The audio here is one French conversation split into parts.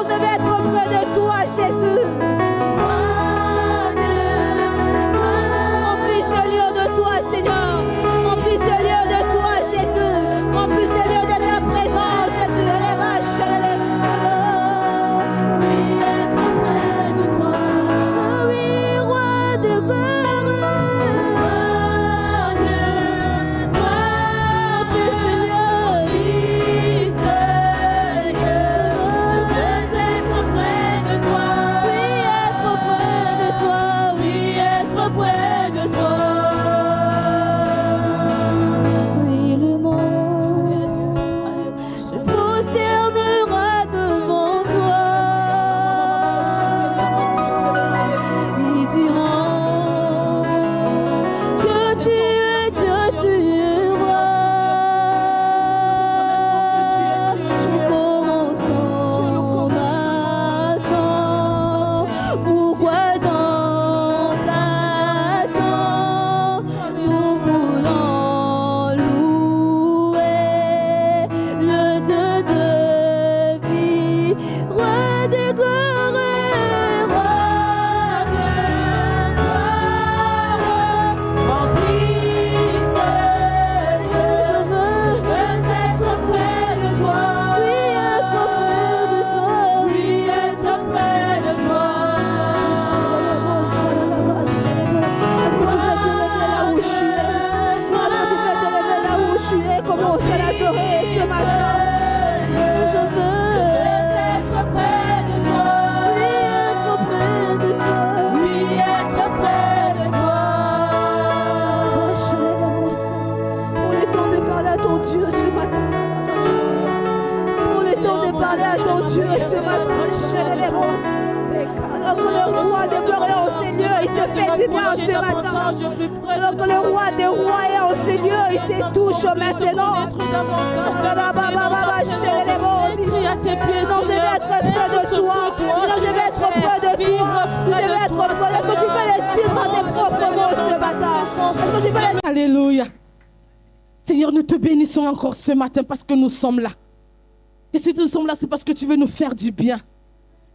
je veux être près de toi, Jésus. Remplis ce lieu de toi, Seigneur. Remplis ce lieu de toi, Jésus. Remplis ce lieu de ta présence, Jésus. Les vaches, oui, être près de toi. Oui, roi de gloire. Remplis ce lieu. Dieu ce matin. Alors que le roi de gloire est en ces lieux, il te fait du bien ce matin. Alors que le roi des rois est en ces lieux, il te touche maintenant. Sinon je vais être près de toi. Sinon je vais être près de toi. Je vais être près. Est-ce que tu peux le dire dans tes propres mots ce matin? Est-ce que tu peux le dire? Alléluia. Seigneur, nous te bénissons encore ce matin parce que nous sommes là. Et si nous sommes là, c'est parce que tu veux nous faire du bien.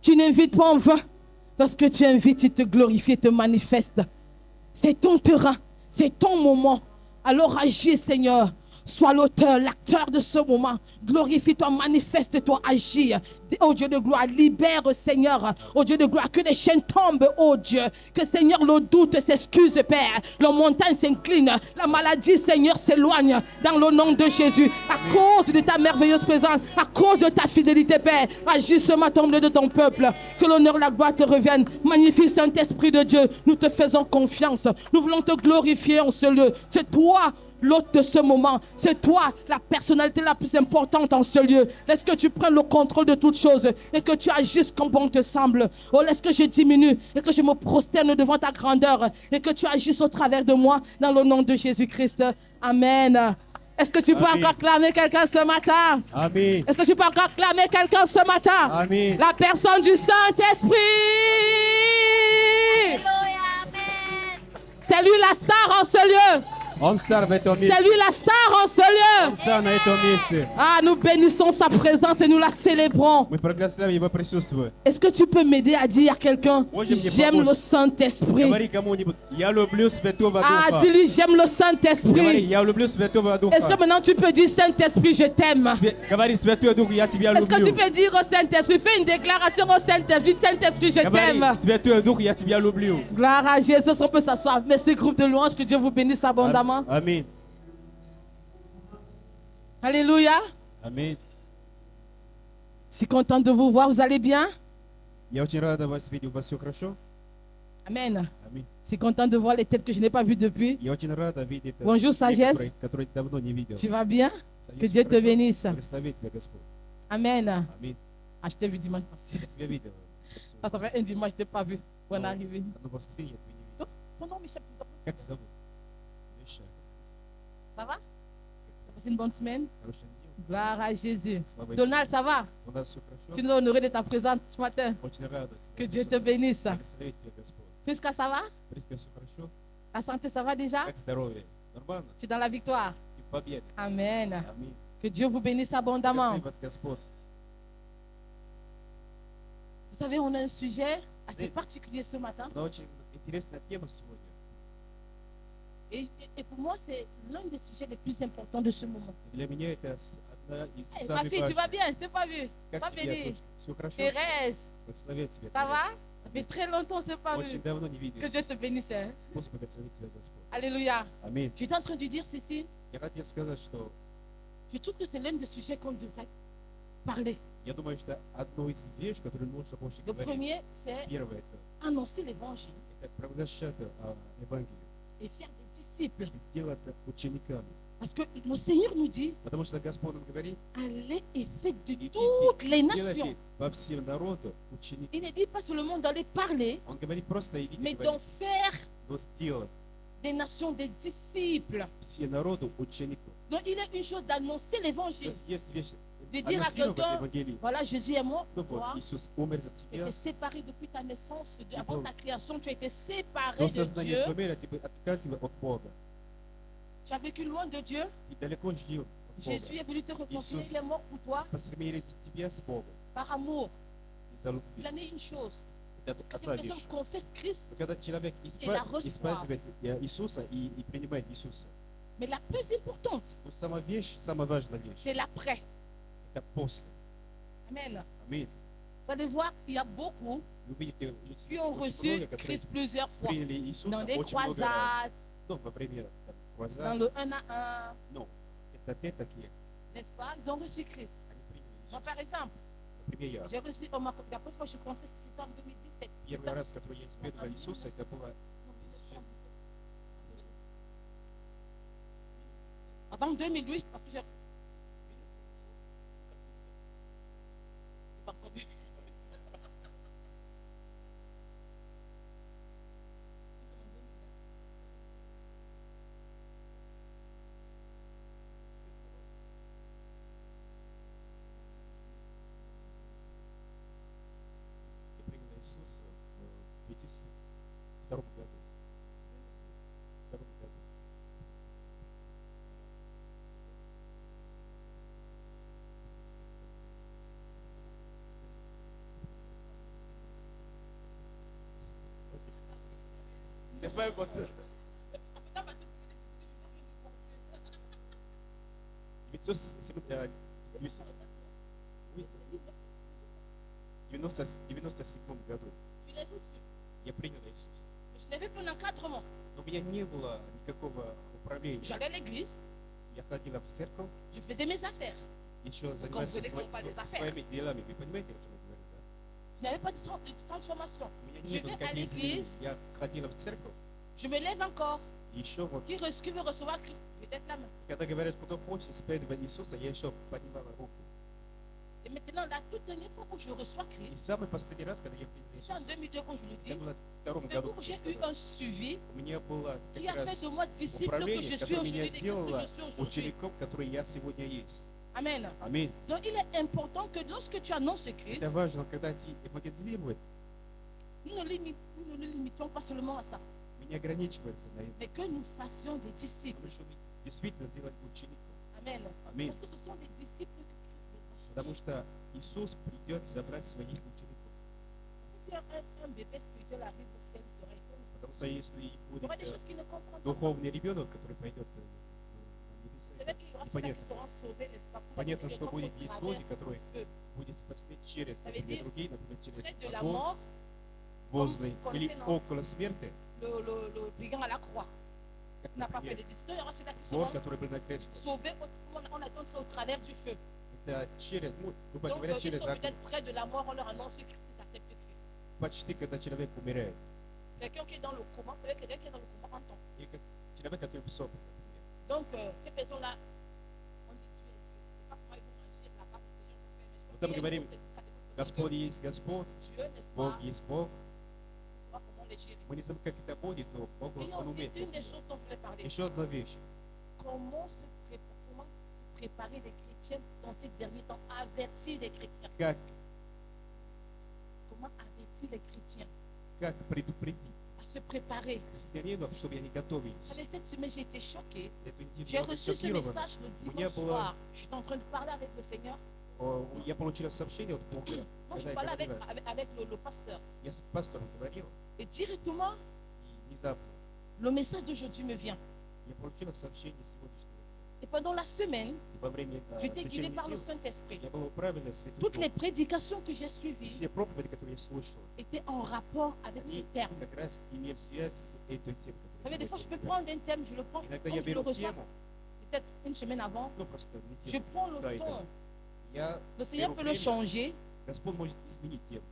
Tu n'invites pas en vain. Lorsque tu invites, tu te glorifies et te manifestes. C'est ton terrain, c'est ton moment. Alors agis, Seigneur. Sois l'auteur, l'acteur de ce moment. Glorifie-toi, manifeste-toi, agis. Oh Dieu de gloire, libère, Seigneur. Oh Dieu de gloire, que les chaînes tombent, oh Dieu. Que, Seigneur, le doute s'excuse, Père. La montagne s'incline. La maladie, Seigneur, s'éloigne. Dans le nom de Jésus. À cause de ta merveilleuse présence, à cause de ta fidélité, Père. Agis ce matin au milieu de ton peuple. Que l'honneur et la gloire te reviennent. Magnifique Saint-Esprit de Dieu. Nous te faisons confiance. Nous voulons te glorifier en ce lieu. C'est toi l'hôte de ce moment, c'est toi la personnalité la plus importante en ce lieu. Laisse que tu prennes le contrôle de toutes choses et que tu agisses comme bon te semble. Oh, laisse que je diminue et que je me prosterne devant ta grandeur et que tu agisses au travers de moi dans le nom de Jésus-Christ. Amen. Est-ce que tu peux encore clamer quelqu'un ce matin? Amen. Est-ce que tu peux encore clamer quelqu'un ce matin? Amen. La personne du Saint-Esprit. C'est lui la star en ce lieu. C'est lui la star en ce lieu. Ah, nous bénissons sa présence et nous la célébrons. Est-ce que tu peux m'aider à dire à quelqu'un: j'aime le Saint-Esprit? Ah, dis-lui: j'aime le Saint-Esprit. Est-ce que maintenant tu peux dire: Saint-Esprit, je t'aime? Est-ce que tu peux dire au Saint-Esprit, fais une déclaration au Saint-Esprit: Saint-Esprit, je t'aime. Gloire à Jésus, on peut s'asseoir. Merci groupe de louanges, que Dieu vous bénisse abondamment. Amen. Alléluia. Amen. Je suis content de vous voir, vous allez bien? Я очень рада вас видеть, у вас все хорошо? Amen. Amen. Je suis content de voir les têtes que je n'ai pas vues depuis. Я очень рада видеть Bonjour, sagesse. которые давно не видел. Tu vas bien? Que Dieu te bénisse. Благослови тебя Господь. Amen. Amen. Ah, je t'ai vu dimanche passé. Я тебя видел. Ça fait un dimanche, je ne t'ai pas vu. Bonne arrivée. Одно воскресенье я тебя не видел. Ton nom m'échappe. Как тебя зовут? Миша. Ça va? Tu as passé une bonne semaine? Хорошая неделя. Gloire à Jésus. Слава Иисусу. Donald, ça va? У нас все хорошо. Tu nous as honoré de ta présence ce matin. Очень рада Que тебя. Dieu te bénisse. Благослови тебя Господь. Prisca, ça va? Приска, все хорошо? La santé, ça va déjà? Как здоровье? Нормально? Tu es dans la victoire. И в победе. Amen. Аминь. Que Dieu vous bénisse abondamment. Благослови вас Господь. Vous savez, on a un sujet assez Oui. particulier ce matin. Но очень интересная тема сегодня. Et pour moi, c'est l'un des sujets les plus importants de ce moment. Для меня это одна из Hey, ma самых fille, tu vas важных. bien? Je t'ai pas vu. Как Sois тебе, bénie. Все хорошо? Thérèse, Благословен тебя. ça Thérèse. va? Ça fait très longtemps qu'on ne s'est pas Очень vu. давно не Que Dieu виделись. te bénisse. Hein. Пусть благословит тебя Господь. Alléluia. Аминь. J'étais en train de dire ceci. Я хотел сказать, что Je trouve que c'est l'un des sujets qu'on devrait parler. я думаю, что одно из вещей, которые нужно больше Le говорить, premier, c'est первое это annoncer l'évangile провозглашать Евангелие et faire des disciples. и сделать учениками. Parce que le Seigneur nous dit, Потому что Господь нам говорит, allez et faites de идите, toutes les nations. делайте во всем народу ученики. Il ne dit pas seulement d'aller parler, Он говорит просто идите, mais говорит, d'en faire но сделать des nations des disciples. все народу учеников. Donc il est une chose d'annoncer То l'évangile. есть вещь, De dire à анонсировать quelqu'un, Евангелие. voilà, Jésus est mort Ну pour toi. вот, Иисус умер за Tu тебя. étais séparé depuis ta naissance, Tu avant peux- ta création, tu as été séparé До de сознания Dieu. твоего мира тебя отказал тебя от Бога. Tu as vécu loin de Dieu. И далеко жил от Jésus Бога. est venu te réconcilier. Иисус. Il est mort pour toi Посмирись тебя с Богом par amour. из-за Il любви. en est une chose. Это Que cette одна personne вещь. confesse Christ. Но когда человек la reçoit. исповедует Иисуса и принимает Иисуса, Mais la plus importante, то самая важная вещь, c'est l'après. это после. Amen. Аминь. Vous allez voir, il y a beaucoup Вы увидите qui ont очень reçu много, которые Christ plusieurs fois. приняли Иисуса Dans des очень много раз. croisades, Ну, во время там, dans croisade, le 1 à 1, ну, это опять-таки n'est-ce pas? Ils ont reçu Christ. они приняли Moi, Иисуса. par exemple, Например, я. j'ai reçu, la première fois que je confesse que c'était en 2017. Первый раз, который я исповедовал Иисуса, это было Non, 1917. Avant 2008, parce que j'ai reçu. J'ai pas entendu. я принял Иисуса в 2002 году. В 2002 году. C'est pas important. 1997 году Je l'ai reçu. я принял Иисуса. Mais je n'avais pas d'encadrement. Но у меня не было никакого управления. J'allais à l'église, Я ходила в церковь, je faisais mes affaires. еще занимался comprenez qu'on parle des affaires. своими делами. Вы понимаете, о чем я говорю, да? Je n'avais pas de transformation. У меня Je не vais было à никаких изменений. l'église. Я ходила в церковь, Je me lève encore. и еще вот, Qui veut recevoir Christ? Je lève la main. когда говорят, кто хочет исповедовать Иисуса, я еще поднимала руку. Et maintenant, la toute dernière fois où je reçois И Christ, самый последний раз, когда я принял c'est en Иисуса, 2002 quand je le это dis, было в втором mais году, où j'ai можно eu сказать. un suivi У меня было qui как a fait раз de moi disciple que управление, je suis которое меня aujourd'hui, de Christ que сделало je suis aujourd'hui. учеником, который я сегодня есть. Amen. Аминь. Donc il est important que lorsque tu annonces Christ, Это важно, когда ты евангелизируешь, nous ne le limitons pas seulement à ça, мы не ограничиваемся на это. mais que nous fassions des disciples. Мы должны действительно сделать учеником. Amen. Аминь. Parce que ce sont des disciples que Christ veut Потому chercher. что Иисус придет забрать своих учеников. Si un bébé spirituel arrive au ciel, il sera étonné. Потому что если Il y будет aura des choses qu'il ne comprend pas. духовный ребенок, который пойдет на C'est небеса, vrai qu'il y aura ceux qui понятно. seront sauvés, n'est-ce pas? Pour Понятно, aller что будет au есть travers люди, которые du feu. будут спасены через, Ça veut например, dire, другие, например, через Près de la огонь, mort, возле comme или connaissez, non? около смерти, le brigand à la croix как, n'a pas fait например, de disciples. Il y aura ceux-là qui вор, seront который был на кресте. sauvés, on attend ça au travers du feu. Это через, ну, грубо Donc, говоря, ils через sont огонь. peut-être près de la mort, on leur annonce Christ, ils acceptent Christ. Почти когда человек умирает. Quelqu'un qui est dans le coma, vous savez, quelqu'un qui est dans le coma entend. И как человек, который в сопе, например. Donc, ces personnes-là, on dit Dieu est Dieu. C'est pas comment ils vont agir là-bas, le Seigneur va faire. Mais je Вот pense там qu'il y a говорим, une catégorie Господь de есть Господь, Dieu, n'est-ce Бог pas? есть Бог. On voit comment les gérer. Мы не знаем, как это будет, но Бог, Et il y a Он aussi умеет. une это des делать. choses dont je voulais parler. Еще одна вещь. Comment se préparer les chrétiens dans ces derniers temps, avertir les chrétiens. Comment avertir les chrétiens Как предупредить à se préparer? христианинов, чтобы они Vous готовились. savez, cette semaine, j'ai été choquée. Эту неделю J'ai я был reçu ce шокирован. message le У меня dimanche было- soir. Je suis en train de parler avec le Seigneur. Я получил сообщение от Бога. Moi, je Когда я parlais avec, говорил, avec le pasteur. я с пастором говорил, Et directement, и внезапно le message d'aujourd'hui me vient. я получил сообщение сегодняшнего. Et pendant la semaine, И во время j'étais guidé течения par le недели Saint-Esprit. я был управлен Святым Toutes les Духом. prédications que j'ai suivies Все проповеди, которые я слушал, étaient en rapport avec ce они terme. как раз имели связь с этой темой. Vous savez, des fois, je peux которую prendre un thème, je le prends, Иногда comme я je le беру reçois, тему, peut-être une semaine avant, ну просто je неделю, prends le да, и ton. так. Я Le Seigneur беру peut le время, changer, Господь может изменить тему.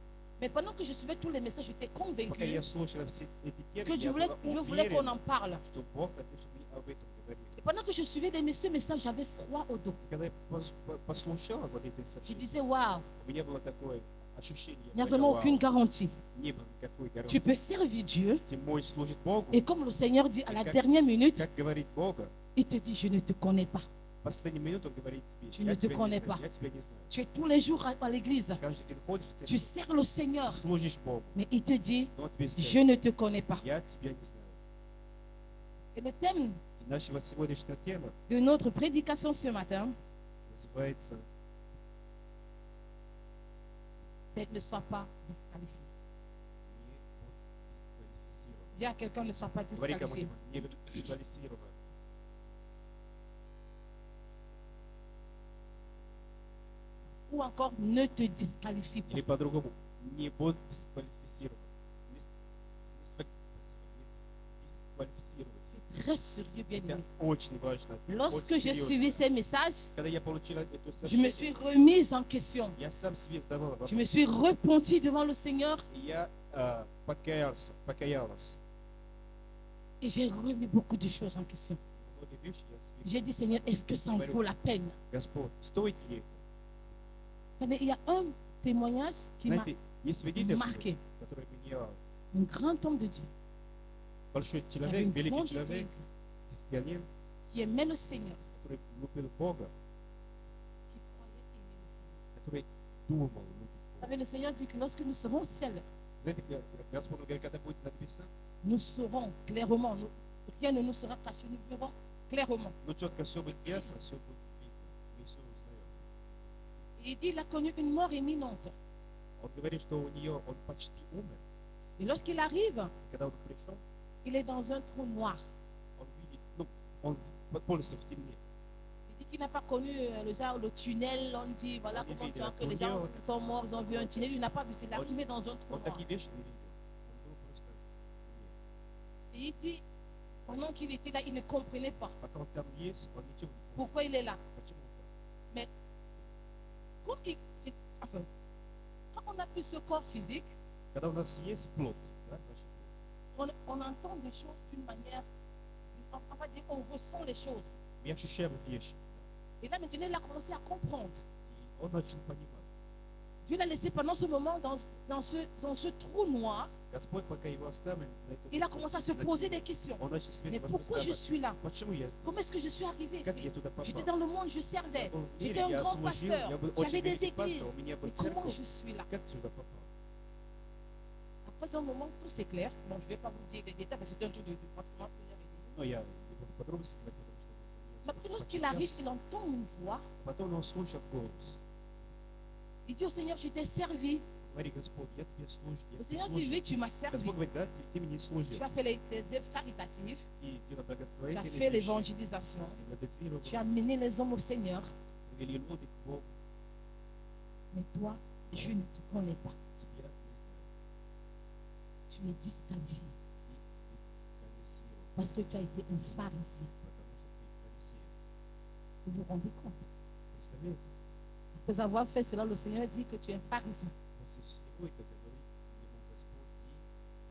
mais pendant que je suivais tous les messages, j'étais Пока convaincu я слушал все эти темы, que je я voulais, была je voulais qu'on уверен, en parle. что Бог хотел, чтобы мы об этом говорили. Et pendant que je suivais ce message, j'avais froid au dos. И когда я послушал вот это Je сообщение, disais, waouh, у меня было такое ощущение, il n'y a я vraiment понял, aucune вау, garantie. не было никакой Tu гарантии. peux servir Dieu, Ты можешь служить Богу, et comme le Seigneur dit à и la как- dernière minute, как говорит Бога, il te dit, je ne te connais pas. в последнюю минуту он говорит тебе, Je ne te тебя connais знаю, pas. я тебя не знаю. Tu es tous les jours à l'église, Каждый день ходишь в tu церковь, sers le Seigneur, служишь Богу, mais il te dit, но он тебе je скажет, ne te connais pas. я тебя не знаю. Et le thème И нашего сегодняшняя тема de notre prédication ce matin, называется c'est ne sois pas disqualifié. «Не будь дисквалифицирован». Dis à quelqu'un, ne sois pas Говори disqualifié. кому-нибудь, не будь дисквалифицирован. Ou encore, ne te disqualifie pas. Или по-другому, не будь дисквалифицирован. Не дисквалифицироваться. C'est très sérieux, bien Это aimé. очень важно. Lorsque очень j'ai серьезно. suivi ces messages, Когда я получил это je me сообщение, suis remise en question. я сам себе задавал вопрос. Je me suis repentie devant le Seigneur И я покаялся. et j'ai remis beaucoup de choses en question. Многие вещи я себе J'ai dit, Seigneur, est-ce que ça en vaut la peine? Господь, стоит ли это? Vous savez, il y a un témoignage qui m'a Знаете, есть свидетельство, marqué. которое меня Un grand homme de Dieu. большой Il y avait человек, une великий grande человек, église христианин, qui aimait le Seigneur, который любил Бога, qui croyait aimer le Seigneur. который думал любить Vous Бога. savez, le Seigneur dit que lorsque nous serons au ciel, Знаете, Господь говорит, когда будет на небесах, nous saurons clairement, rien ne nous sera caché, nous verrons clairement. ну четко все будет ясно, все будет видно. Мы все узнаем. Et il dit, il a connu une mort imminente. Он говорит, что у нее он почти умер. Et lorsqu'il arrive, И когда он пришел, il est dans un trou noir. он видит, ну, он полностью в темне. Il dit qu'il n'a pas connu le tunnel, on dit, voilà Il comment dit, tu vois il a que les gens connu, sont morts, ils ont vu un tunnel, il n'a pas vu, c'est arrivé dans un trou Он noir. такие вещи не видел. Он был просто в темне. Et il dit, pendant qu'il était là, il ne comprenait pas Пока он там есть, он ничего не понял. pourquoi il est là. Почему он там? Quand, enfin, quand on a pris ce corps physique, Когда у нас есть плод, да, наш плод, on entend des choses d'une manière, on va dire, on ressent les choses. мы ощущаем вещи. Et là, maintenant, il a commencé à comprendre. И он начал понимать. Dieu l'a laissé pendant ce moment dans ce trou noir. Господь, пока его оставил, на этом Il a месте, commencé à se на poser земле, des questions. он начал себе Mais вопрос pourquoi je задавать. suis là? Почему я здесь? Comment est-ce que je suis arrivé Как ici? я туда попал? J'étais dans le monde, je servais. Я был в J'étais мире, un я grand служил, pasteur. я был J'avais очень des великий пастор, églises. у меня Mais была comment церковь. je suis là? Как сюда попал? Après un moment, tout s'éclaire. Bon, je ne vais pas vous dire les détails, parce que c'est un truc de pratiquement plusieurs minutes. Ну, я не буду подробности говорить, потому что Mais après, lorsqu'il arrive, il entend une voix. Потом он слушает голос. Il dit au Seigneur, je t'ai servi. Говори, Господь, я тебе служу, я Le тебе Seigneur dit, oui, служу. tu m'as servi. Господь говорит, да, ты мне служил. Tu as fait les œuvres caritatives. И дело Tu as благотворительное. fait l'évangélisation. Tu as amené les hommes au Seigneur. Привели люди к Богу. Mais toi, je ne te connais pas. Тебя не знаю. Tu es disqualifié. Ты комиссировал, Parce que tu as été un pharisien. потому что ты фарисей. Vous vous rendez compte? Представляете? Après avoir fait cela, le Seigneur dit que tu es un pharisien. После всего это говорит ему Господь, ты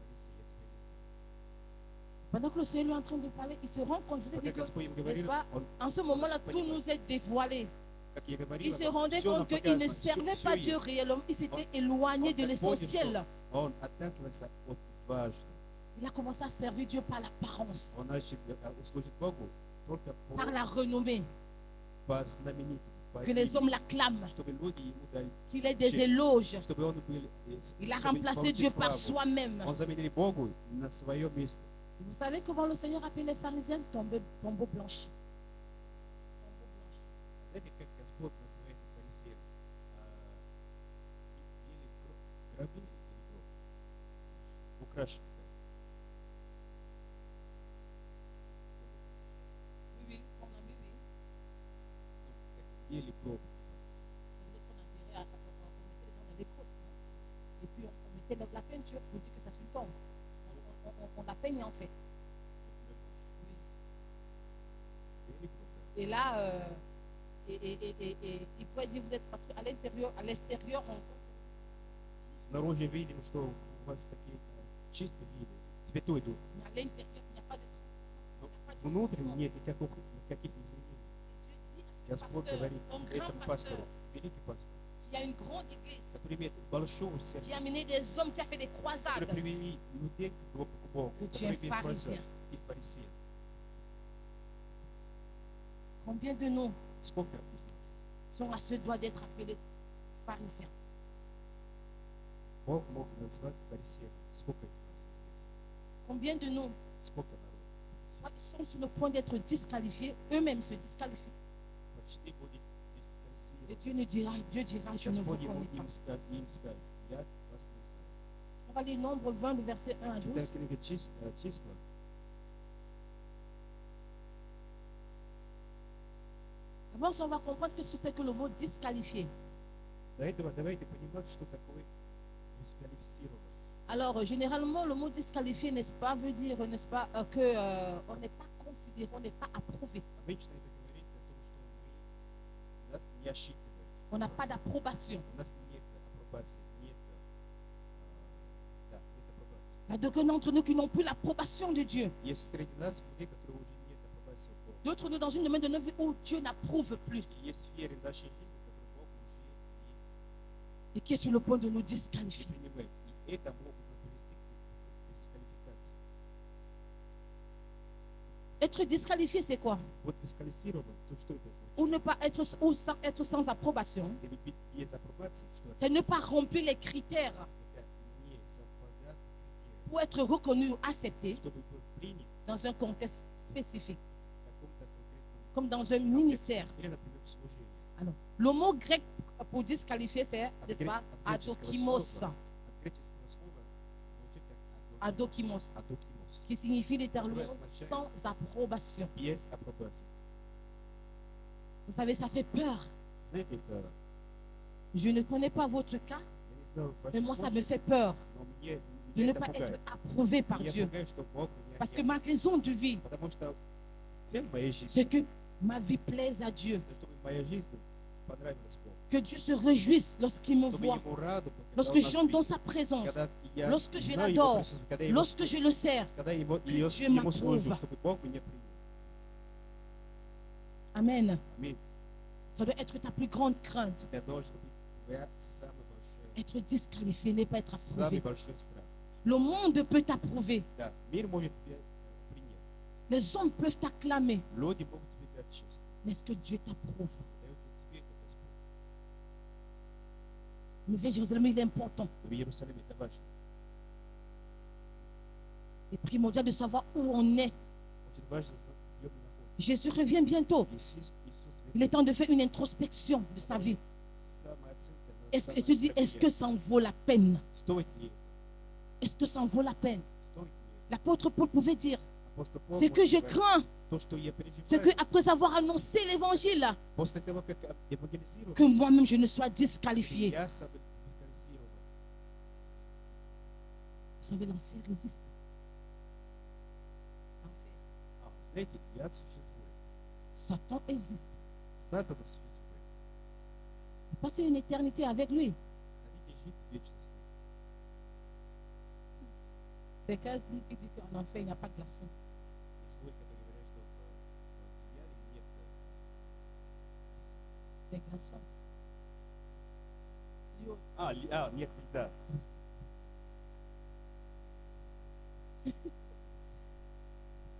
фарисей, я тебя не знаю. Pendant que le Seigneur lui est en train de parler, il se rend compte, je vous ai Пока dit que, Господь им n'est-ce говорил, pas, он, en ce moment-là, tout nous est dévoilé. как я говорил, Il se rendait всё нам compte qu'il ne показано, servait всё pas Dieu есть. réellement. Il s'était éloigné de так понял, l'essentiel. что Он отталкивается от важного. Il a commencé à servir Dieu par l'apparence, Он начал служить Богу только par la renommée, по знаменитому, по que les имени, hommes l'acclament, чтобы люди ему дали, qu'il ait des честь, éloges. чтобы он был, Il a чтобы remplacé получить Dieu par славу. soi-même. Он заменил Богу на своем месте. Vous savez comment le Seigneur appelle les pharisiens? Tombeau blanchi. Tombeau blanchi. Знаете, как Господь называет фарисеев? гробы или гроб? Украшены. Oui, oui, on a mis, oui. Или гроб. Lorsqu'on enterrait, on mettait les gens dans les grottes, non? Et puis on mettait la peinture pour dire que ça c'est une tombe. On la peigne en fait. Oui. Или гроб, да. Et là, il pourrait dire vous êtes parce qu'à l'intérieur, à l'extérieur, on Снаружи видим, что у вас такие чистые виды, цветой дух. mais à l'intérieur, il n'y a pas de Но il n'y a pas de внутрь changement. нет никаких изменений. Et Dieu dit à ce Господь pasteur, говорит un grand этому pasteur, пастору, великий пастор, qui a une grande église, например, большого qui церкви, a amené des hommes, qui a fait des которые croisades. привели людей к Богу, Que tu которые es имеют pharisien. и фарисеи. Combien de nous Сколько из нас? sont à ce doigt d'être appelés pharisiens? Бог мог назвать фарисеями. Сколько из нас известно? Combien de nous Сколько народу? soit ils sont sur le point d'être disqualifiés, eux-mêmes se disqualifient. Почти будет Et дисквалифицированы. Dieu dira, je ne vous Господь connais им pas. скажет, я вас не знаю. On va lire Nombre 20, le verset 1 à 12. Читая книга числа, Avant, on va comprendre qu'est-ce que c'est que le mot disqualifié. до этого давайте понимать, что такое дисквалифицировано. Alors, généralement, le mot disqualifié, n'est-ce pas, veut dire, n'est-ce pas, on n'est pas considéré, on n'est pas approuvé. Обычно это говорит о том, что нас не осчитывают. On n'a pas d'approbation. У нас нет апробации, нет, да, нет апробации. Il y a d'aucuns d'entre nous qui n'ont plus l'approbation de Dieu. Есть среди нас людей, которые уже нет апробации от Бога. D'autres nous dans une domaine de notre vie où Dieu n'approuve plus И есть сферы нашей жизни, которые Бог уже et qui est sur le point de nous не disqualifier. принимает. И это могут привести к дисквалификации. Être disqualifié, c'est quoi? Вот дисквалифицирован, то что это Ou значит? ne pas être, ou sans, être sans approbation. Или быть без апробации, что это? C'est ne pas remplir les critères Это не совпадает с pour être reconnu ou accepté критерием, чтобы был принят dans un contexte spécifique, в каком-то конкретном comme dans un контексте. ministère. Или, например, в служении. Alors, le mot grec pour disqualifier, c'est, n'est-ce pas, От греческого adokimos, слова- от греческого слова звучит как adokimos, адокимос. qui signifie littéralement sans approbation. Без апробации. Vous savez, ça fait peur. Знаете, это, Je ne connais pas votre cas, я не знаю, в mais вашем moi, ça me случае, fait peur но мне de ne это pas пугает. être approuvé par Меня Dieu. пугает, что Бог меня Parce que не- ma raison de vie, Потому что цель моей жизни, c'est que ma vie plaise à Dieu, чтобы моя жизнь понравилась Богу. que Dieu se réjouisse lorsqu'il me Чтобы voit, Ему радоваться, когда lorsque Он je нас chante dans видит, sa présence, когда я lorsque je знаю Его l'adore, присутствие, когда я Его lorsque je le sers. когда Ему Dieu Ему служу, m'approuve. чтобы Бог меня принял. Amen. Аминь. Ça doit être ta plus grande crainte. Это должна быть твоя самая большая, Être disqualifié, n'est pas être самый approuvé. большой страх. Le monde peut t'approuver. Да, мир может тебя принять. Les hommes peuvent t'acclamer. Люди могут тебе дать честь. Mais est-ce que Dieu t'approuve? Дает ли тебе это Господь? Le Nouvelle Jérusalem, il est important. В Иерусалиме это важно. Il est primordial de savoir où on est. Очень важно знать, где мы находимся. Jésus revient bientôt. Иисус Il est temps de faire une introspection de sa vie. самооценка, Est-ce que, je dis, est-ce que ça en vaut la peine? стоит ли это? Est-ce que ça en vaut la peine? Стоит ли L'apôtre Paul pouvait dire, это? Апостол Павел c'est que может je говорить, crains, то, что я c'est que переживаю, après avoir annoncé l'évangile, после того, как евангелизирую, que moi-même je ne sois disqualifié. я сам дисквалифицирован. Vous savez, l'enfer existe. Знаете, яд существует. Satan existe. Сатана существует. Passer une éternité avec lui. Хотите жить в вечности? C'est 15 000 qui dit qu'en enfer, il n'y a pas de glaçon. Есть люди, которые говорят, что в яде нет Des glaçons. Yo, нет льда.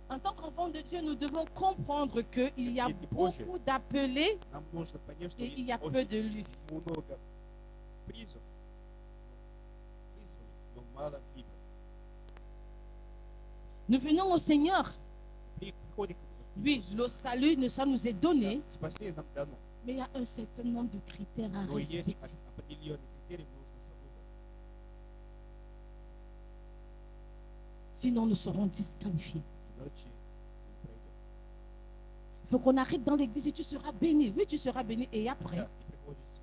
En tant qu'enfant de Dieu, nous devons comprendre qu'il y a Дети Божьи. beaucoup d'appelés Нам нужно понять, что et il y a есть peu de lui. очень много призов, призванных, но мало выбора. Nous venons au Seigneur. Приходит к Oui, Иисусу. le salut, ça nous est donné, Да, спасение нам дано, mais il y a un certain nombre de critères à но есть respecter. определенные критерии, нужно соблюдать. Sinon, nous serons disqualifiés. иначе не пройдем. Il faut qu'on arrive dans l'église et tu seras béni. Oui, tu seras béni. Et après, Да, и приходится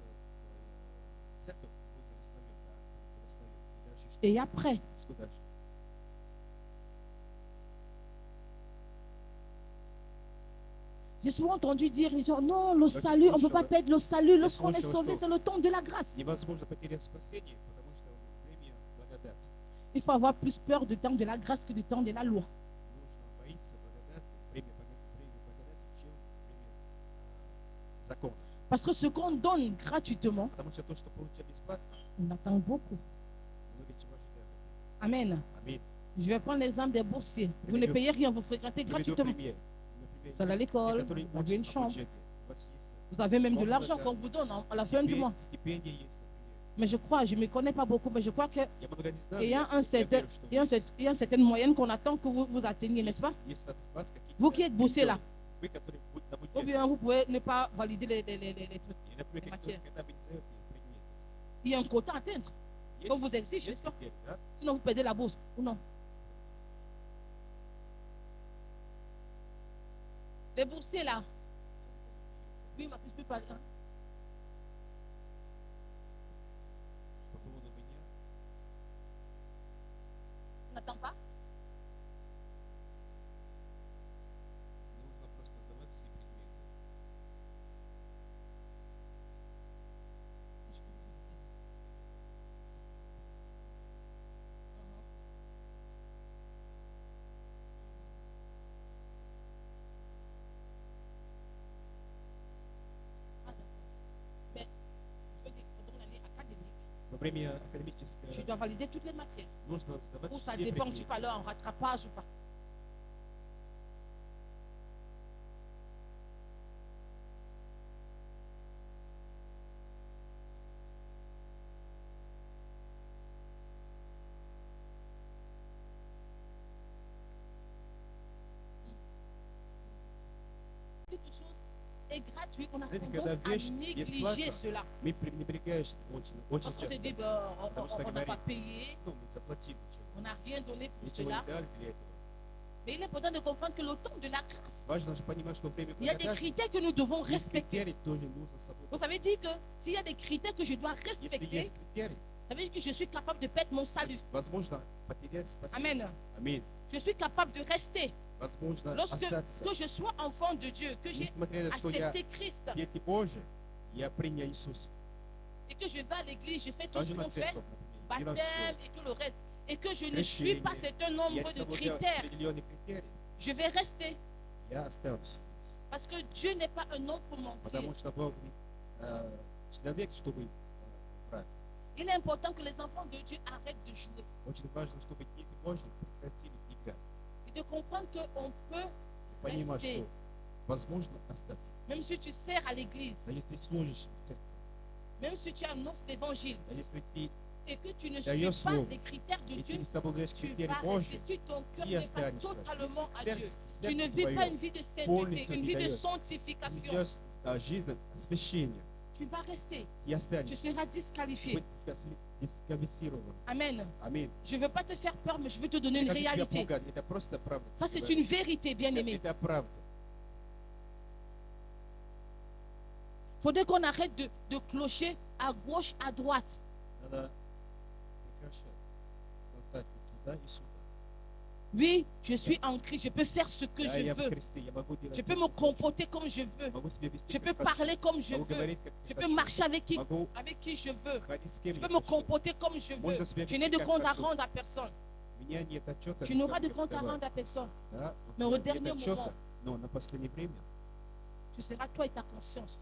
в церковь, будет благословен, да, будет благословен. И дальше что? et après, Что дальше? j'ai souvent entendu dire, les gens, non, le tu salut, on ne peut слышала- pas perdre le salut. Lorsqu'on est слышала, sauvé, что- c'est le temps de la grâce. Невозможно потерять спасение, потому что время благодати. Il faut avoir plus peur du temps de la grâce que du temps de la loi. Нужно боиться благодати, время благодати, чем время закона. Parce que ce qu'on donne gratuitement, Потому что то, что получаем бесплатно, on attend beaucoup. много чего ожидаем. Amen. Аминь. Je vais prendre l'exemple des boursiers. Vous ne payez rien, vous fréquentez Приведу gratuitement. пример. Vous allez à Например, l'école, которые vous avez une учатся на chambre, бюджете. У вас есть vous avez même de Bon, l'argent d'accord. qu'on vous donne à la fin du mois. стипендия есть, например. Mais je crois, je ne me connais pas beaucoup, mais je crois qu'il Я много не знаю, y a я верю, что il y a une certaine moyenne qu'on attend que vous atteigniez, n'est-ce pas? есть от вас какие-то Vous qui êtes boursier là, вы, которые будут на ou бюджете. bien vous pouvez ne pas valider les trucs. И, например, matière. когда вы не сдаете предметы, Il y a un quota à atteindre. Qu'on vous exige, есть n'est-ce pas? критерии, да? Sinon, vous perdez la bourse. Ou non? Les boursiers là, oui, ma plus peut parler. Hein? По поводу меня, On n'attend pas. нужно просто давать все предметы. Mais je veux dire, pendant l'année académique, Во время академического tu dois valider toutes les matières. нужно сдавать Ou ça все dépend, tu предметы. peux aller en rattrapage ou pas. Quelque chose est gratuit, on a Знаете, tendance когда à вещь négliger бесплатна, cela. Мы пренебрегаешь очень Parce qu'on se часто. dit, ben, Потому что on n'a говорит, pas payé, ну, мы заплатили ничего. on n'a rien donné pour Ничего cela. не дали для этого. Mais il est important de comprendre que le temps de la grâce, Важно же понимать, что время il y a des благодати, critères que nous devons есть respecter. критерии, тоже нужно соблюдать. Vous savez dire que s'il y a des critères que je dois Если respecter, есть критерии, ça veut dire que je suis capable de perdre mon salut. возможно потерять спасение. Amen. Аминь. Je suis capable de rester. Возможно Lorsque остаться. que je sois enfant de Dieu, que j'ai Несмотря на то, что я accepté Christ дети Божьи, я принял Иисуса. et que je vais à l'église, je fais tout ce Хожу на qu'on fait, церковь, например, делаю baptême всё. et tout le reste, et que je ne Крещение. suis pas certain Я nombre не de соблюдаю critères, определенные критерии. je vais rester Я останусь здесь. parce que Dieu n'est pas un homme pour mentir. Потому что Бог человек, чтобы врать. Il est important que les enfants de Dieu arrêtent de jouer Очень важно, чтобы дети Божьи прекратили играть. et de comprendre qu'on peut, И понимать, Rester. что возможно остаться. même si tu sers à l'église, Но если ты служишь в церкви, même si tu annonces l'évangile а если ты et que tu ne Даешь suis pas слово, les critères de и ты Dieu, не соблюдаешь tu критерии vas Божьи, rester si ton cœur ты n'est pas останешься. totalement à Dieu. Сердце Tu ne vis pas твое une vie de sainteté, полностью une vie de отдаешь. Ты sanctification. ведешь жизнь освящения. Tu vas rester. И Tu останешься. seras disqualifié. Быть дисквалифицирован. Amen. Аминь. Je ne veux pas te faire peur, mais je veux te donner Не une хочу тебя réalité. пугать, это просто правда. Ça, c'est une vérité, bien aimé. Это правда. Il faudrait qu'on arrête de clocher à gauche, à droite. Надо прекращать. Болтать туда и сюда. Oui, je suis en Christ, je peux faire ce que Да, je я в veux. Христе, я могу делать Je то, peux me что хочу. comporter comme je veux. Могу себя вести Je peux как хочу. parler comme je Могу veux. говорить, как Je я peux хочу. marcher avec Могу qui je veux. ходить с кем Je я peux me хочу. comporter comme je veux. Можно себя Je n'ai вести de как compte à хочу. rendre à personne. У меня нет отчета. Tu n'auras de compte à rendre à personne. Да, Mais у au меня нет dernier отчета, moment, но на последнее время tu seras toi et ta conscience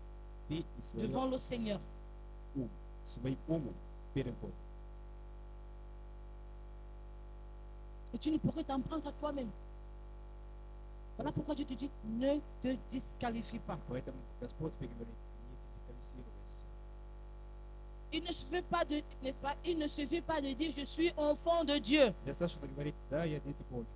ты и свой devant le Seigneur. ум, своим умом перед Богом. Et tu ne pourrais t'en prendre à toi-même. Voilà pourquoi je te dis, ne te disqualifie pas. Поэтому Господь тебе говорит, не дисквалифицируйся. Il ne suffit pas de, n'est-ce pas? Il ne suffit pas de dire je suis enfant de Dieu. Достаточно говорить, да, я дети Божьи.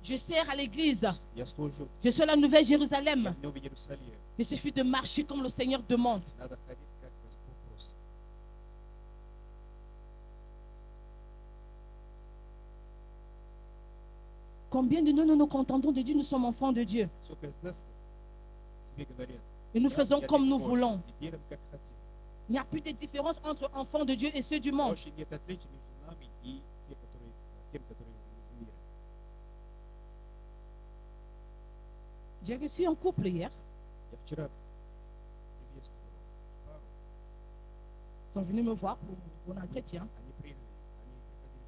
Je sers à l'église. Я служу Je suis à la Nouvelle Jérusalem. в Новый Иерусалим. Il suffit de marcher comme le Seigneur demande. Надо ходить, как Господь просит. Combien de nous nous contentons de dire nous sommes enfants de Dieu Сколько из нас себе говорят, et nous «Да, faisons я comme дети nous Божьи, voulons. и делаем, как хотим». Il n'y a plus de différence entre enfants de Dieu et ceux du monde. Больше нет отличий между нами и тем, которые в мире. J'ai reçu un couple hier. Я вчера приветствовал пару, Ils sont venus me voir pour un entretien. они приходили ко мне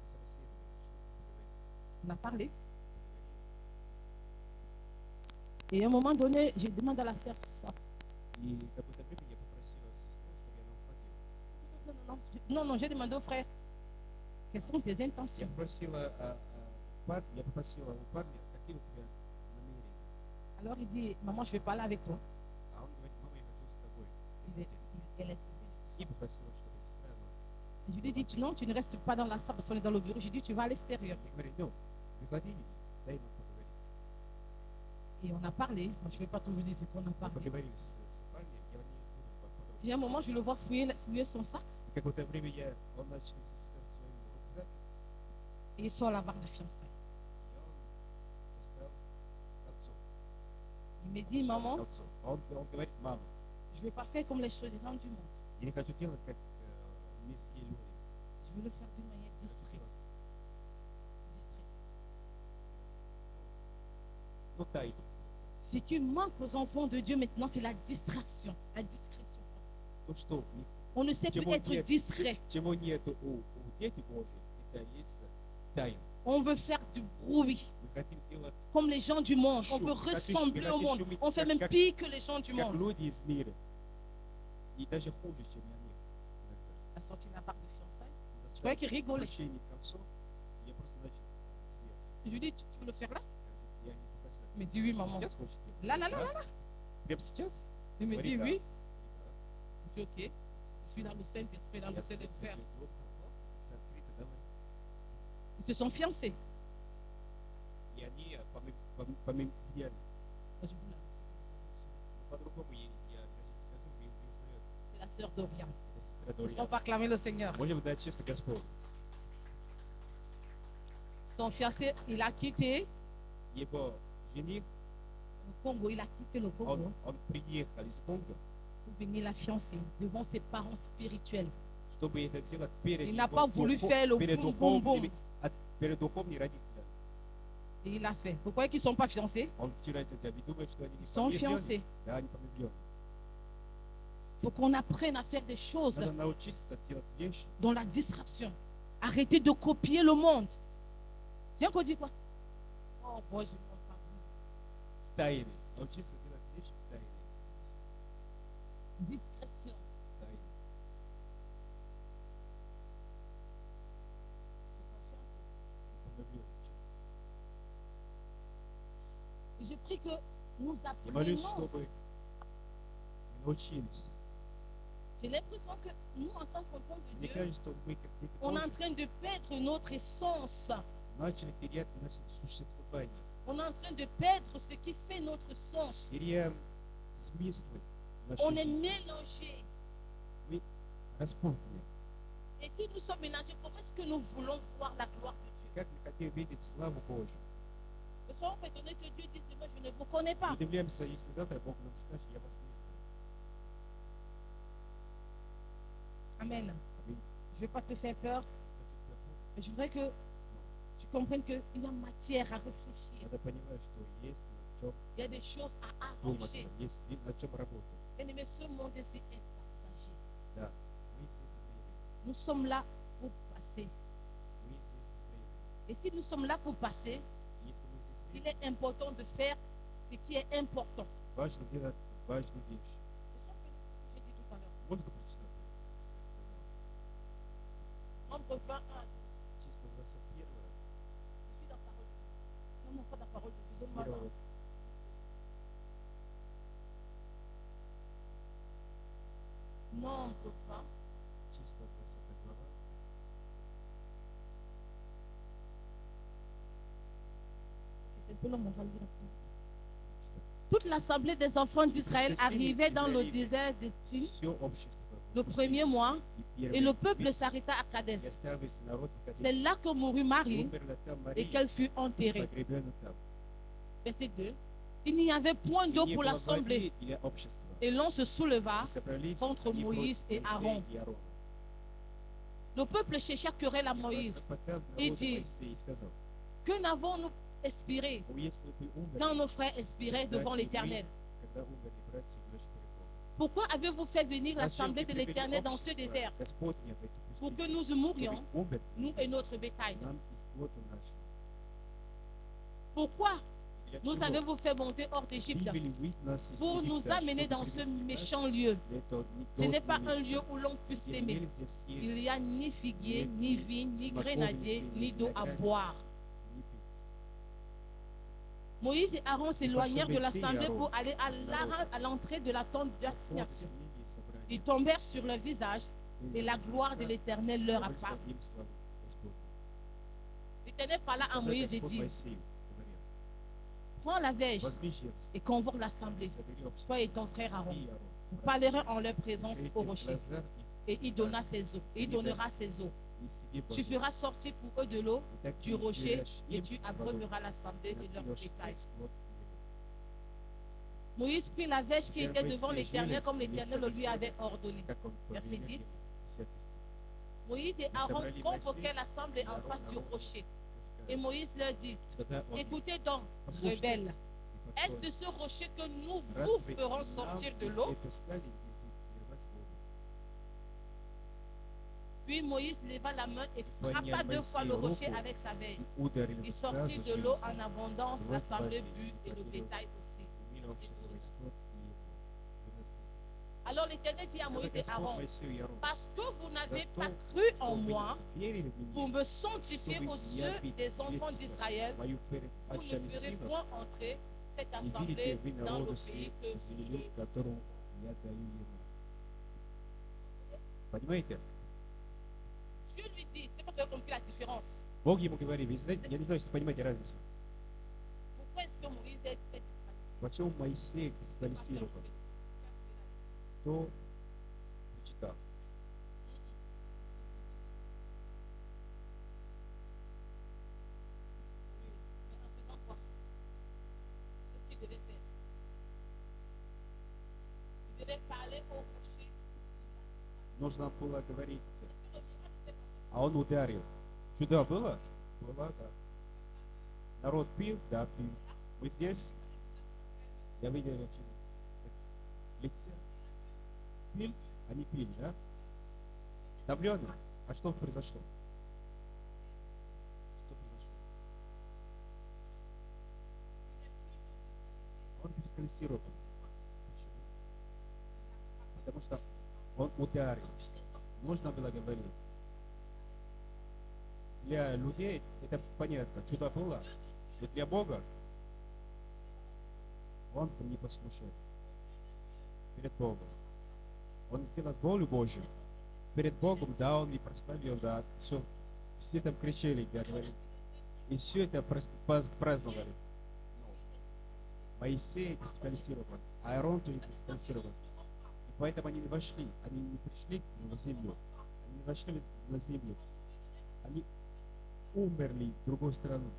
на собеседование, чтобы поговорить. On a parlé. Et à un moment donné, je demande à la sœur, ça. И какое-то время я попросила сестру, чтобы она уходила. Non, j'ai demandé au frère, quelles sont tes Я intentions? попросила у парня, какие у тебя намерения. Alors il dit, maman, je vais parler avec toi. А он говорит, мама, я хочу с тобой. Elle est suivie de tout И ça. попросила, чтобы сестра, она... Je lui ai dit, non, tu ne restes pas dans la salle parce qu'on est dans le bureau. Je lui ai dit, tu vas à l'extérieur. Я говорю, ну, приходи, дай нам поговорить. Et on a parlé. Moi, je ne vais pas tout vous dire ce qu'on a Мы parlé. поговорили с парнем, я не буду Puis à un moment, подробно. je le vois fouiller son sac И какое-то время он начал искать свой рюкзак, et il sort la barre de fiançailles. и он достал кольцо. Il me dit, maman, Кольцо. Он говорит, мама, je ne vais pas faire comme les choses des gens du monde. я не хочу делать, как мирские люди. Je veux le faire d'une manière distraite. Ну, тайно. Ce qui manque aux enfants de Dieu maintenant, c'est la distraction, la discrétion. То, что On ne sait plus être distrait. чего нет у детей Божьих, это есть тайна. On veut faire du bruit, Мы хотим делать, comme les gens du monde. On Chou. veut ressembler au monde. On fait même pire que les gens du как monde. люди из мира. И даже хуже, чем они. Il a sorti la barre de fiançailles. Je Je croyais qu'il rigolait. Я просто начал смеяться. Je lui dis, tu veux le faire là? Я не показал. Il me dit oui, maman. Сейчас хочешь делать? Là, là, là, Да? là, là. Прямо сейчас? Il me dit Говорит, oui. да. Je dis ok. Je suis dans le Saint-Esprit, dans le Я Saint-Esprit. смотрю, Дух, смотри, давай. Ils se sont fiancés. И они помимо идеально. Moi, je vous l'annonce. По-другому я даже не скажу, вы не узнаете. C'est la sœur Dorian. Это сестра Laisse-moi Дория. pas acclamer le Seigneur. Можем дать честно Господь. Son fiancé, il a quitté Его жених, le Congo. Il a quitté le Congo он приехал из Конго, pour venir la fiancer devant ses parents spirituels. чтобы это делать перед Il n'a его pas voulu духов- faire le перед boum, boum, boum. духовными- перед духовными родителями. Et il l'a fait. Pourquoi ils ne sont pas fiancés? Он вчера это сделал. И думает, что они не Ils sont помилованы. fiancés. Да, они помилованы. Il faut qu'on apprenne à faire des choses Надо научиться делать вещи. dans la distraction. Arrêtez de copier le monde. Viens qu'on dit quoi? Oh, boy, je ne vois pas. В тайне. Научиться делать вещи в тайне. Discrétion. В тайне. Ils sont fiancés. Помилованы. Et je prie que nous Я молюсь, apprenions. чтобы мы научились. J'ai l'impression que nous, en tant qu'enfants de Мне Dieu, кажется, что мы как дети on est en Божьи train de perdre notre essence. начали терять наше существование. On est en train de perdre ce qui fait notre sens. Теряем смыслы нашей On est жизни. mélangés. Мы распутаны. Et si nous sommes mélangés, comment est-ce que nous voulons voir la gloire de Dieu? Как мы хотим видеть славу Божью? Nous sommes étonnés que Dieu dise demain, je ne vous connais pas. Удивляемся, если завтра Бог нам скажет, я вас не знаю. Amen. Аминь. Je ne vais pas te faire peur, Не хочу тебя пугать. mais je voudrais que tu comprennes qu'il y a matière à réfléchir. Надо понимать, что есть над чем Il y a des choses à думаться, arranger. есть над чем работать. Bien aimé, ce monde c'est est passager. Да, мы здесь времени. Nous sommes là pour passer. Мы здесь времени. Et si nous sommes là pour passer, Если мы здесь il времени, est important de faire ce qui est important. важно делать важные вещи. C'est ce que j'ai dit tout à l'heure. Можно прочитать? Nombre 21. Чисто 21 Je suis dans parole. Non, pas dans parole. Disons-moi. первого. Nombre 20. Чисто 20 глава. C'est un peu long, on va lire un peu. Читать. Toute l'assemblée des enfants d'Israël arrivait dans le désert de Tsin. Все общество le premier mois, et le peuple s'arrêta à Kadès. C'est là que mourut Marie et qu'elle fut enterrée. Verset 2. Il n'y avait point d'eau pour l'assemblée. Et l'on se souleva contre Moïse et Aaron. Le peuple chercha querelle à Moïse et dit: que n'avons-nous expiré quand nos frères expiraient devant l'Éternel? Pourquoi avez-vous fait venir l'assemblée de l'Éternel dans ce désert pour que nous mourions, nous et notre bétail? Pourquoi nous avez-vous fait monter hors d'Égypte pour nous amener dans ce méchant lieu? Ce n'est pas un lieu où l'on puisse s'aimer. Il n'y a ni figuier, ni vigne, ni grenadier, ni d'eau à boire. Moïse et Aaron s'éloignèrent de l'assemblée pour aller à l'entrée de la tente d'assignation. Ils tombèrent sur leur visage et la gloire de l'Éternel leur apparut. L'Éternel parla à Moïse et dit: prends la verge et convoque l'assemblée, toi et ton frère Aaron. Vous parlerez en leur présence au rocher. Et il donnera ses eaux. Tu feras sortir pour eux de l'eau du rocher et tu abreuveras l'assemblée et leur bétail. Moïse prit la verge qui était devant l'Éternel comme l'Éternel le lui avait ordonné. Verset 10. Moïse et Aaron convoquaient l'assemblée en face du rocher. Et Moïse leur dit: écoutez donc, rebelles, est-ce de ce rocher que nous vous ferons sortir de l'eau? Puis Moïse leva la main et frappa 2 fois le rocher avec sa verge. Il sortit de l'eau en abondance, l'assemblée but et le bétail aussi. Verset 12. Alors l'Éternel dit à Moïse et Aaron: parce que vous n'avez pas cru en moi pour me sanctifier aux yeux des enfants d'Israël, vous ne ferez point entrer cette assemblée dans le pays que Dieu lui dit, c'est parce que vous avez compris la différence. Бог ему говорит, вы знаете, я не знаю, если понимаете разницу. Pourquoi est-ce que Moïse est disqualifié? Почему Моисей дисквалифицирован? Кто прочитал? Mais en faisant quoi? Qu'est-ce qu'il devait faire? Il devait parler au rocher. Нужно было говорить. А он ударил. Чудо было? Было, да. Народ пил? Да, пил. Вы здесь? Я видел очень лице. Пил? Они пили, да? Давлено? А что произошло? Что произошло? Он дисквалифицирован. Почему? Потому что он ударил. Нужно было говорить. Для людей это понятно. Чудо было. Но для Бога он не послушал. Перед Богом. Он сделал волю Божью. Перед Богом, да, он не прославил, да. Все там кричали, да, говорили. И все это праздновали. Моисей дисквалифицирован. Аарон тоже дисквалифицирован. И поэтому они не вошли. Они не пришли на землю. Они не вошли на землю. Они умерли в другую страну.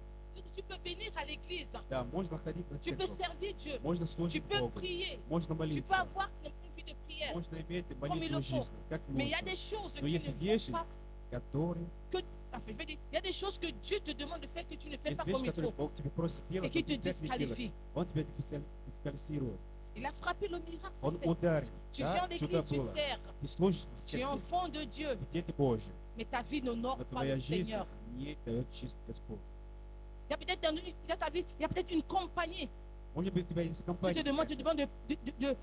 Tu peux venir à l'église. Да, можно ходить на Tu peux церковь. servir Dieu. Можно Tu служить peux Богу. prier. Можно Tu peux молиться. avoir une vie de prière. Можно иметь il молитву le faut. жизни. Как Mais il y a можно. des choses Но qui есть ne вещи, font pas которые... enfin, je veux dire, il y a des choses que Dieu te demande de faire que tu ne fais Есть pas вещи, comme il которые faut. Бог тебе просит Et делать, qui но te ты опять не делаешь. disqualifie. Он тебя дисквалифицирует. Il a frappé le miracle, c'est Он fait. ударил. Tu viens Да, en чудо église, tu было. sers. Ты служишь в Tu es церкви. enfant de Dieu. Ты дети Божьи. Mais ta vie n'honore Но pas le твоя жизнь Seigneur. не дает честь Господь. Il y a peut-être dans ta vie, il y a peut-être une compagnie. Может быть, у тебя есть Tu компания. te demande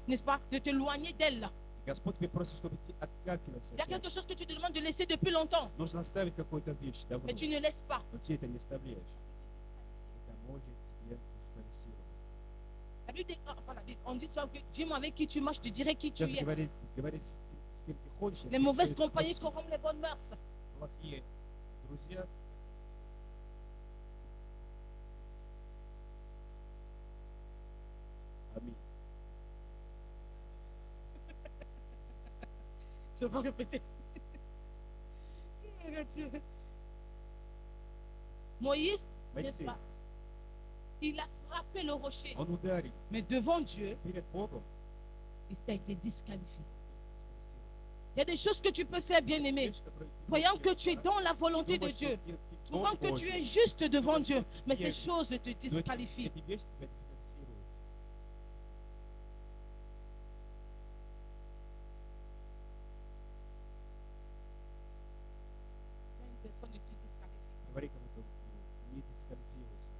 n'est-ce pas, de t'éloigner d'elle. Господь тебе просит, чтобы ты откакивался. Il y a quelque chose que tu te demandes de laisser depuis longtemps. Нужно оставить какую-то вещь давно. Mais tu ne laisses pas. Но ты это не оставляешь. Это может тебя дисквалифицировать. La Bible dit, enfin, la Bible, on dit souvent que dis-moi avec qui tu marches, je te dirai qui tu Сейчас es. говорит, с кем ты ходишь. Les mauvaises compagnies corrompent les bonnes mœurs. Плохие друзья. Аминь. Je vais répéter. Dieu. Moïse, n'est-ce Моисей, pas? Il a frappé le rocher. он ударил Mais devant Dieu, перед Богом. il a été disqualifié. Il y a des choses que tu peux faire, bien-aimé, Вещь, которую ты croyant можешь que tu es делать, dans la volonté de думаешь, Dieu, что ты trouvant Бог que tu Божий, es juste devant думаешь, Dieu, что mais ты ces есть, choses te но disqualifient. эти вещи тебя дисквалифицируют. Quand une personne ne te disqualifie, Говори кому-то, не дисквалифируйся.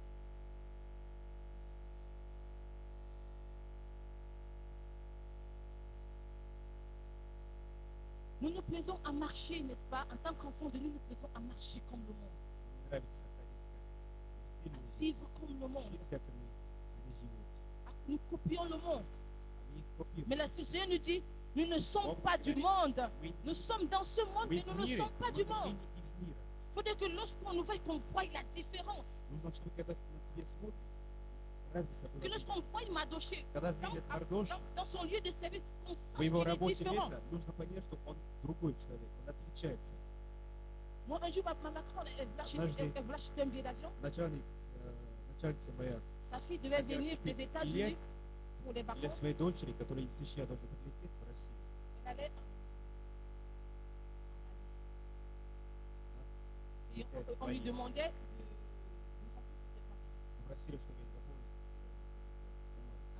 nous nous plaisons à marcher, n'est-ce pas? En tant qu'enfant de nous, nous plaisons à marcher comme le monde, Мне нравится ходить, как à вести люди, vivre comme le monde. жить, как они живут. Nous copions le monde. Они их копируют. Mais le Seigneur nous dit, nous ne sommes pas du monde. Nous sommes dans ce monde, mais nous ne sommes pas du monde. не из мира. Il faudrait que lorsqu'on nous voit, qu'on voie la différence. Нужно, чтобы когда на тебе смотрят, разница Que была. lorsqu'on voit Madoché Когда видят Мардош dans son lieu de service, qu'on в sache его qu'il est рабочем différent. месте, нужно понять, что он другой человек, он отличается. Moi, un jour, ma Macron, elle voulait acheter un billet d'avion. Начальница моя, Sa fille devait venir des États-Unis pour les для vacances. своей дочери, которая из США должна прилететь в Россию, Elle allait. Et on lui demandait de remplir ses papiers. попросили, чтобы я заполнил.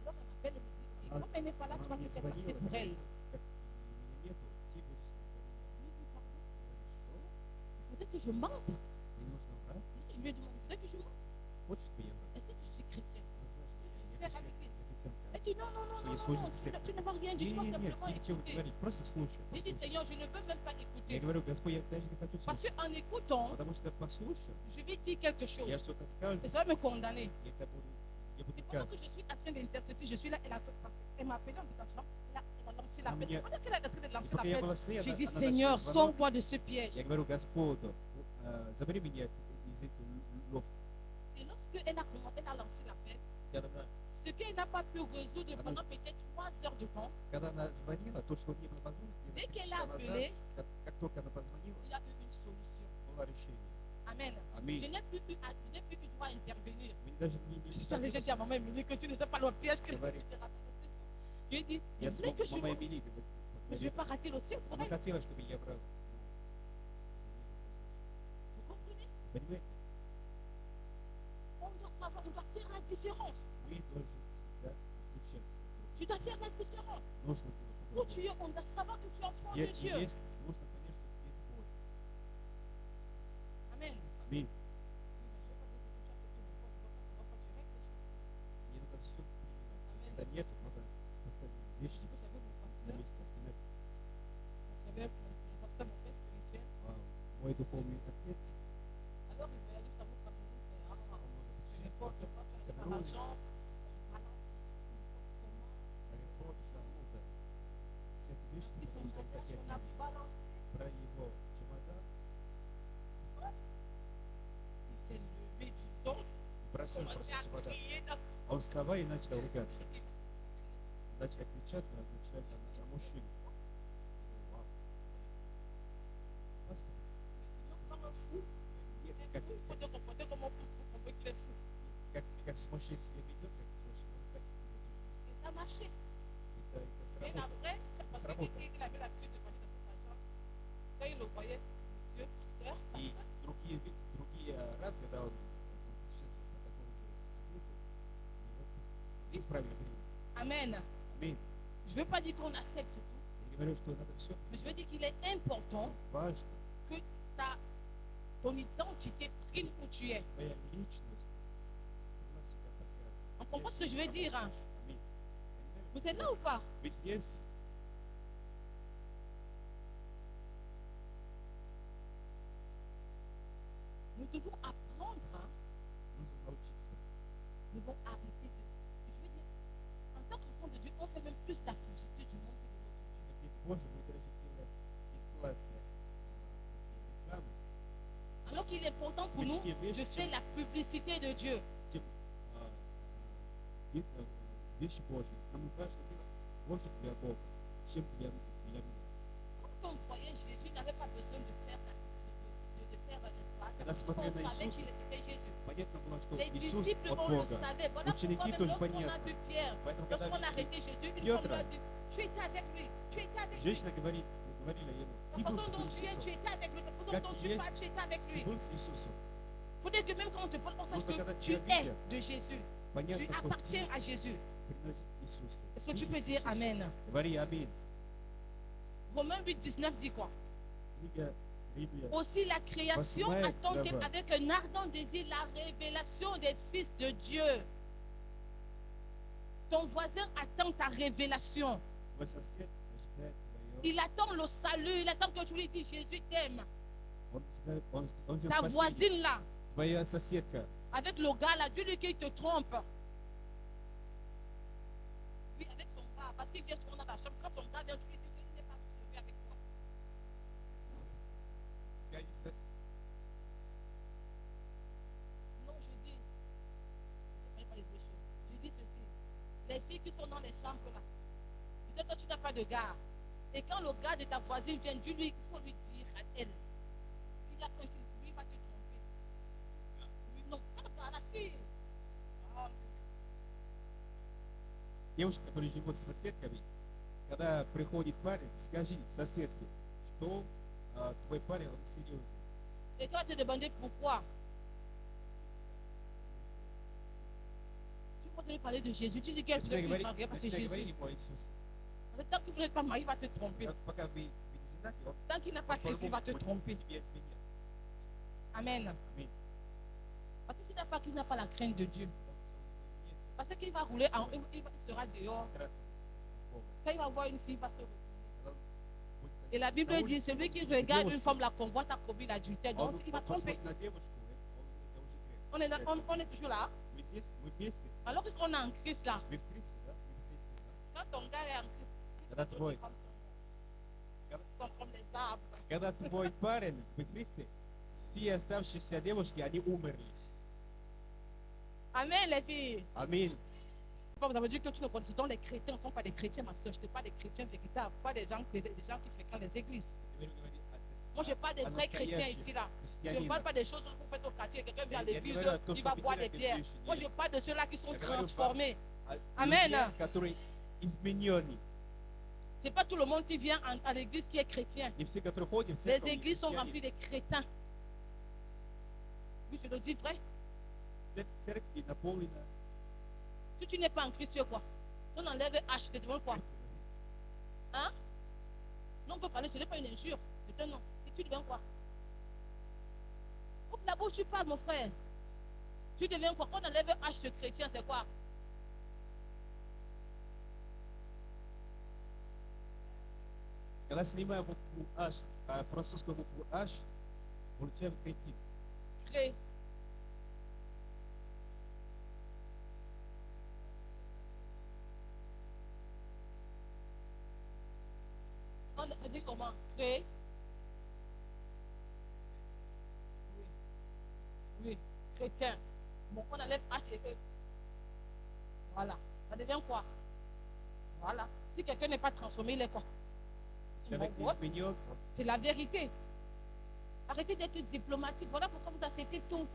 Alors elle m'appelle et me dit, comme elle n'est pas là, tu vas te faire passer pour elle. Как меня нету, ты будешь Je lui dis, pardon, что? il faudrait que je mente. Мне нужно врать? Je lui ai demandé, il faudrait que je mente. Хочешь, чтобы я врал? Elle sait que je suis chrétienne. Ну, Je знаешь, sers à l'église. я Elle dit, non, non, non, Что non, я служу non, в tu церкви. ne vas rien dire, tu vas Нет, simplement ничего не écouter. говорить, просто слушай. J'ai dit, послушай. Seigneur, je ne veux même pas Я écouter. говорю, Господь, я даже не хочу Parce слушать. qu'en écoutant, Потому что послушай, je vais dire quelque chose. я что-то скажу, Et ça va me condamner. я это буду, я буду Et pendant que казать. je suis en train d'intercéder, je suis là, elle m'a appelé en détachement, elle a lancé l'appel. мне- Pendant qu'elle est en train de И lancer пока я l'appel, была с ней, j'ai она dit, начала Seigneur, звонок. sors-moi de ce piège. Я говорю, Господу, забери меня из этой ловки. Et lorsqu'elle a lancé l'appel, Когда она, ce qu'elle n'a pas pu résoudre pendant peut-être 3 heures de temps, когда она звонила, то, что не было возможно, dès где-то qu'elle 3 a часа назад, appelé, как только она позвонила, il y a eu une solution. было решение. Amen. Je Аминь. n'ai plus eu droit à intervenir. Мы даже не J'allais dit à maman Émilie que tu ne sais pas le piège que je Говори. Je lui ai dit, Я il voulait que je мама monte, Эмили mais je ne vais pas rater le ciel pour Она elle. хотела, чтобы я брал. Vous comprenez? Понимаете? On doit savoir, on doit faire la différence. Мы должны всегда отличаться. Tu dois faire la différence. Нужно было Où по-другому. tu es, on doit savoir que tu es enfant de Где ты Dieu. есть, нужно понять, что ты это Бог. Amen. Аминь. Je vais pas dire que tu as accepté mon corps, tu dois pas savoir quand tu règles les choses. Не надо все принимать. Amen. Когда нет, надо поставить вещи Vous savez, mon на pasteur, место. Иначе, vous savez, mon pasteur, mon père spirituel, вау, мой духовный отец, alors il voyait ça vous comme nous, c'est он может je ne sais pas, tu as pas Cameroun. l'argent, on balance tout ça, comment аэропорт, Шармута. Все эти вещи ils sont нужно bagages, отец. on a balancé, Про его чемодан il s'est levé, dis donc, бросил commencé просто à чемодан. crier dans Он вставал и начал ругаться. Начал кричать на мужчину. Вау. Просто comme un fou. нет, Il est как, fou, il faut te comporter comme un fou pour comprendre qu'il est fou. как сумасшедший себя ведет, как сумасшедший, он так себя ведет. Et ça marchait. Это Et сработало. après, parce Сработало. qu'il avait l'habitude de parler dans cette agence, quand il le voyait, monsieur, pasteur, И pasteur, другие раз, когда он сейчас вот по такому ответу, и вот правильно принял. Amen. Аминь. Je ne veux pas dire qu'on accepte tout, Я не говорю, что надо все. mais je veux dire qu'il est important Важно, que ton identité prime où tu es. твоя личность, она себя показывает. On comprend ce que je veux dire, hein? Аминь. Понимаете? Vous êtes là ou pas? Вы здесь, Nous devons apprendre, hein, нужно научиться. nous devons arrêter de. Je veux dire, en tant qu'enfant de Dieu, on fait même plus la publicité du monde que de notre Dieu. Как дети Божьи, мы даже делаем бесплатные такие рекламы, Alors qu'il est important pour nous de faire la publicité de Dieu. чем вещи Божьи. Нам важно делать больше для Бога, чем для мира. on voyait Jésus, il n'avait pas besoin de faire, n'est-ce pas? Когда On смотрели на savait Иисуса, qu'il était Jésus. понятно было, что Les Иисус disciples, от on le Бога. savait. Voilà Ученики pourquoi même тоже lorsqu'on a понятно. vu Pierre, Поэтому, lorsqu'on a когда arrêté Jésus, une Петра, femme lui a dit, tu étais avec lui, tu étais avec lui. женщина говорила ему, ты La был façon с dont tu es, tu Иисусом, étais avec lui. La façon Как dont tu tu es, parles, tu étais avec ты lui. был с Иисусом. Il faudrait que même quand on te parle, on sache Просто когда que tu тебя es видят, de Jésus. понятно, Tu что ты appartiens à Jésus. принадлежишь Иисусу. Est-ce que Ты tu peux есть dire Иисус. Amen? Говори аминь. Romains 8, 19 dit quoi? Книга Римлян. Aussi la création Восьмая attend глава. avec un ardent désir la révélation des fils de Dieu. Ton voisin attend ta révélation. Твой сосед ожидает твое. Il attend le salut. Il attend que tu lui dises Jésus t'aime. Он ждет Ta спасения. voisine là, Твоя соседка. avec le gars là, Dieu lui qui te trompe. Oui, avec son gars, parce qu'il vient souvent dans la chambre. Quand son gars vient, tu lui dis qu'il n'est pas sauvé avec toi. Скажи сосед. Non, je dis, je ne sais pas les deux choses. Je dis ceci. Les filles qui sont dans les chambres là, peut-être que tu n'as pas de gars. Et quand le gars de ta voisine vient, Dieu lui, il faut lui dire à elle. Il y a quelqu'un qui lui va te tromper. Lui, non, pas le gars, la fille. Ah, Девушка, которая живет с соседками, когда приходит парень, скажи соседке, что твой парень, он серьезный. et quand tu te demandes pourquoi, tu peux lui parler de Jésus. Tu dis qu'elle Начинай veut говорить, qu'il parce que начинай Jésus. говорить ему о Иисусе. Tant qu'il n'est pas marié, il va te tromper. Пока вы не женаты, он Tant qu'il n'a pas Christ, il va te будет tromper. тебе изменять. Amen. Аминь. Parce que s'il n'a pas Christ, il n'a pas la crainte de Dieu. Parce qu'il va rouler, il sera dehors. Страх Бога. Quand il va voir une fille, il va se retourner. Когда он будет Et la Bible на dit, улице, celui qui увидит regarde une девушку, femme, la convoite, a commis l'adultère. он Donc, il va tromper. посмотрит на девушку, это уже грех. On est toujours là. Мы здесь, мы вместе, Alors qu'on est en Christ là. мы в Христе, да? Мы в Христе, да? Quand ton gars est en Christ, Когда toutes твой, les femmes sont comme les arbres. когда твой парень в Христе, все оставшиеся девушки, они умерли. Amen, les filles. Аминь. Vous avez dit que tu ne connais pas les chrétiens, ne sont pas des chrétiens, ma soeur. Je ne parle pas des chrétiens véritables, pas des gens qui fréquentent les églises. Теперь говори Moi, je parle des о vrais chrétiens настоящих ici là. Je ne христианинах. parle pas des choses que vous faites au quartier. Quelqu'un vient à Я не l'église, говорю о том, il что va вы boire des делаете bières. в Moi, Библии. je parle de ceux-là qui sont Я говорю transformés. о Amen. людях, которые изменены. Ce n'est pas tout le monde qui vient à l'église qui est chrétien. Не все, которые ходят в Les церковь, églises sont христиане. remplies de crétins. Oui, je le dis vrai. Церкви наполнена. Si tu n'es pas en Christ, tu es quoi? On enlève H, tu demandes quoi? Hein? Non, on peut parler, ce n'est pas une injure. C'est un nom. Et tu deviens quoi? Ouvre la bouche, tu parles, mon frère. Tu deviens quoi? On enlève H, ce chrétien, c'est quoi? Когда снимаем букву H, французскую букву H, получаем кретин. Cré. On dit comment? Cré. Oui. Oui. Chrétien. Bon, on enlève H et E. Voilà. Ça devient quoi? Voilà. Si quelqu'un n'est pas transformé, il est quoi? Человек Вот. изменен, C'est la vérité. Arrêtez d'être diplomatique. Voilà pourquoi vous acceptez tout.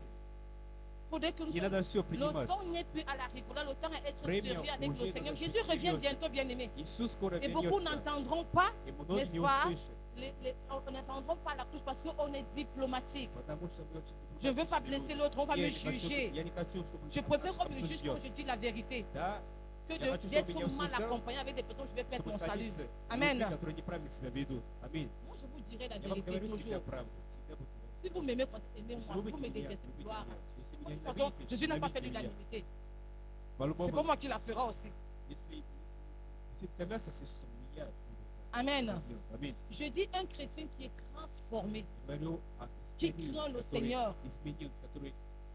Il faudrait que nous не надо все Le принимать. temps n'est plus à la rigolade, le temps est être Время sérieux avec уже le Seigneur. надо Jésus быть revient серьезным. bientôt, bien-aimé. Иисус скоро Et beaucoup вернется, n'entendront pas, и многие n'est-ce не pas, услышат, on n'entendront pas la touche parce qu'on est diplomatique. потому что мы очень Je ne veux pas дипломатичные blesser люди. l'autre, on va Я me не хочу, juger. я не хочу, чтобы Je нас préfère qu'on me juge обсуждали. quand je dis la vérité Да, que Я хочу, чтобы d'être меня mal осуждал, accompagné avec des personnes, je vais perdre чтобы mon salut. ходить с Amen. людьми, которые неправильно себя ведут. Аминь. Moi, je vous dirai la Я вам vérité говорю всегда toujours. правду. Всегда буду говорить. Si vous m'aimez, Если aimez-moi. вы Vous me любите меня, détestez, любите gloire. меня. Если De меня toute façon, ненавидите, Jésus n'a pas fait ненавидьте меня. l'unanimité. По-любому, C'est pas moi qui la fera aussi. если все согласны с Иисусом, не я буду Amen. это делать. Аминь. Je dis un chrétien qui est transformé, Я говорю о qui христианине, craint le который Seigneur, изменил, который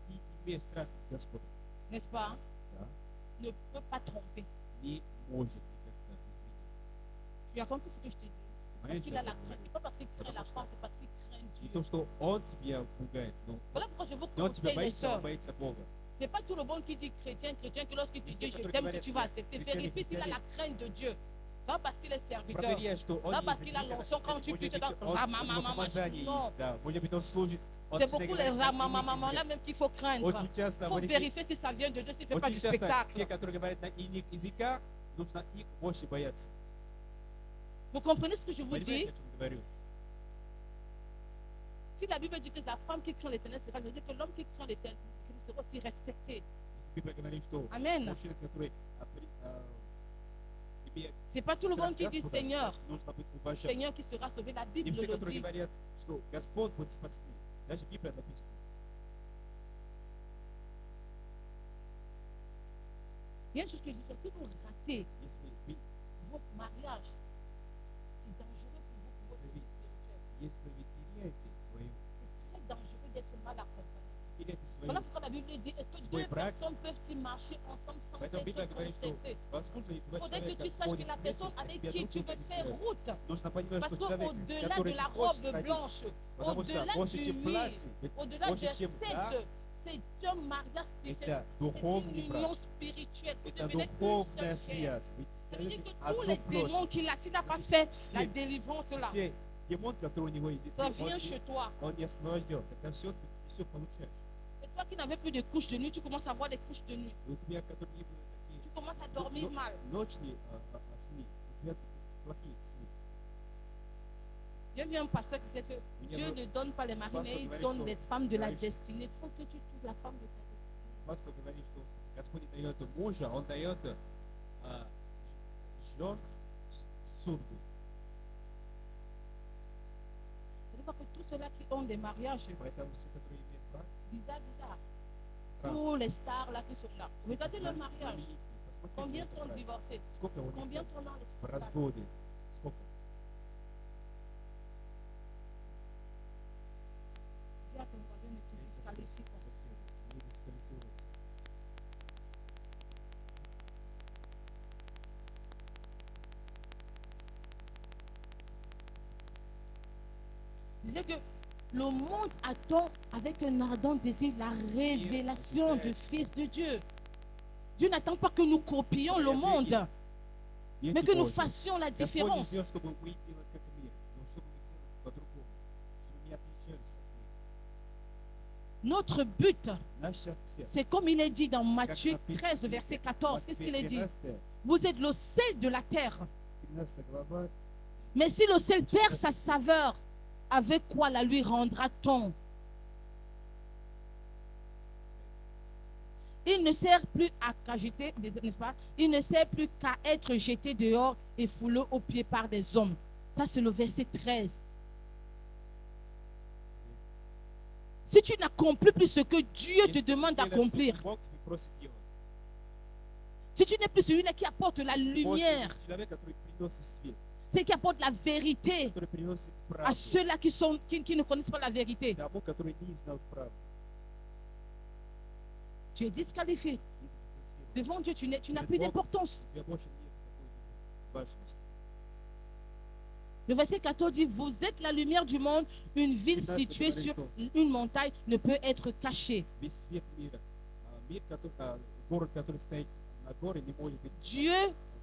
не имеет страха Господа, n'est-ce pas, да, ne peut pas tromper. не может никогда изменить. Tu as compris ce que je te dis? Parce Понимаете, qu'il a что la я crainte. говорю? Et pas parce qu'il craint la France, c'est parce qu'il craint Не Dieu. то, что Он тебя пугает, но Voilà pourquoi je vous он тебя conseille, les боится, он sœurs. боится Бога. C'est pas tout le monde qui dit chrétien, chrétien, que lorsqu'il te Mais dit c'est je pas t'aime, tout que le tu monde vas qui accepter. dit chrétien, Vérifie s'il a la chrétien. crainte de Dieu. Pas parce qu'il est serviteur. Проверяй, что он Pas не parce qu'il a известен, l'onction quand tu pries, tu dois у него помазание Non. есть, да. Может быть, он служит. Он C'est всегда beaucoup les говорит на иных ramamamamans là языках. même qu'il faut craindre. Очень часто Il faut говорите- vérifier si ça vient de Dieu, s'il ne fait pas du Очень часто spectacle. те, которые говорят на иных языках, нужно их больше бояться. Vous comprenez ce que je vous Понимаете, dis? о чем я говорю? Si la Bible dit que la femme qui craint l'éternel sera, je veux dire que l'homme qui craint l'éternel sera aussi respecté. Если Библия говорит, что Амен. мужчина, который имеет C'est pas tout le monde qui dit Господа, Seigneur, нужно быть уважаем. Seigneur qui sera sauvé. La И Bible все, le которые dit. говорят, что Господь будет спасти. Даже Библия написана. Il y a une chose que je dis, si vous ratez Если вы, votre mariage, c'est dangereux pour vous, pour votre vie spirituelle. если вы terяете свою, C'est très dangereux d'être mal accompagné. теряете свою, Voilà pourquoi la Bible dit, est-ce que Свой deux брак. personnes peuvent-ils marcher ensemble sans Поэтому Библия s'être говорит, что concertées? возможно и Il два faudrait que человека tu saches que ходят la вместе, personne а avec себя qui друг tu друга veux не faire знают. route, Нужно понимать, parce что человек, с qu'au-delà de которым la ты хочешь robe сходить, blanche, потому что au-delà больше, du чем huile, платье, au-delà больше, de чем да, c'est un mariage spirituel. это C'est une духовный union брак, spirituelle. Vous это devenez une духовная seule chair. связь. Вы Ça veut dire становитесь que tous одну les плоть. démons qu'il a, s'il n'a pas fait la Все- délivrance là, Все демон, который у него есть, ça если vient chez toi. он не освобожден, тогда все получаешь. Et toi qui n'avais plus de couches de nuit, tu commences à avoir des couches de nuit. И у тебя, которые не были такие Tu commences à dormir mal. ночные сны, у тебя плохие сны. J'ai vu un pasteur qui disait que Dieu ne donne pas les maris, mais il donne les femmes de la destinée. Il faut que tu trouves la femme de ta destinée. Пастор говорит, что Господь не дает мужа, Он дает жен судьбы. C'est pas que tous ceux-là qui ont des mariages Поэтому все, которые имеют брак, bizarres, странно. tous les stars là qui sont là. Regardez leur mariage. Знаменитые. Посмотрите Combien этот sont брак. divorcés? Сколько у них Combien sont dans les в scandales? разводе? Сколько? Dis à ton voisin, ne te disqualifie pas. Соседи не дисквалифицируются. Je disais que le monde attend avec un ardent désir la révélation du Fils de Dieu. Dieu n'attend pas que nous copions le monde, mais Дети que nous Божьи. fassions la Господь не différence. ждет, чтобы мы делали как мир, но чтобы мы делали по-другому, чтобы не отличались от мира. Notre but, Наша цель. c'est comme il est dit dans Как Matthieu написано 13, в verset Библии, 14. Qu'est-ce qu'il est dit? 13 Vous êtes le sel de la terre. 13 глава. Mais si le sel perd sa saveur, avec quoi la lui rendra-t-on? Il ne sert plus qu'à jeter, n'est-ce pas? Il ne sert plus qu'à être jeté dehors et foulé aux pieds par des hommes. Ça, c'est le verset 13. Si tu n'accomplis plus ce que Dieu te Если ты demande делаешь, d'accomplir, что Бог тебе просит делать, si tu n'es plus celui-là qui apporte la если больше lumière, ты человек, который приносит свет, c'est qui apporte la vérité который приносит à правду, ceux-là qui ne connaissent pas la vérité, тому, который не знал правду, tu es disqualifié. не дисквалифицирован. Devant Dieu, tu n'as plus d'importance. У тебя больше нет такой важности. Le verset 14 dit, vous êtes la lumière du monde, une ville située sur une montagne ne peut être cachée. Весь свет мира, город, который стоит на горе, не может быть Dieu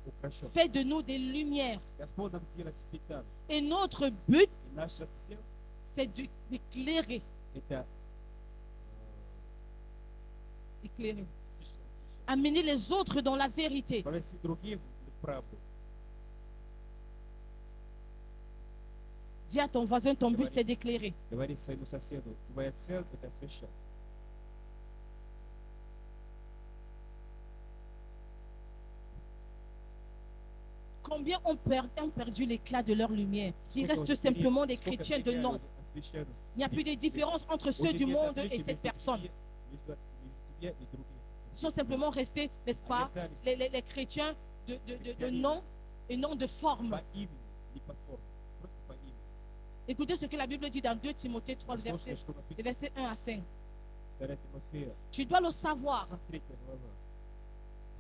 украшен. fait de nous des lumières. Господь нам делает светами. Et notre but, И наша цель c'est d'éclairer. это Éclairer. Amener les autres dans la vérité. повести других в правду. Dis à ton voisin, ton but, c'est d'éclairer. Говори своему соседу, твоя цель это освящать. Combien ont perdu l'éclat de leur lumière? Il Сколько reste уже simplement des сколько chrétiens de теряют nom. освященность. Il n'y a plus de différence entre ceux Уже du нет monde отличия et cette между personne. между тебя и другими. Ils sont simplement restés, n'est-ce Они pas, остались les chrétiens de nom et non de forme. по имени, не по форме, просто по имени. Écoutez ce que la Bible dit dans 2 Timothée 3, Послушайте, что les написано versets 1 à 5. 2 Тимофея, Tu dois le savoir. 3 глава,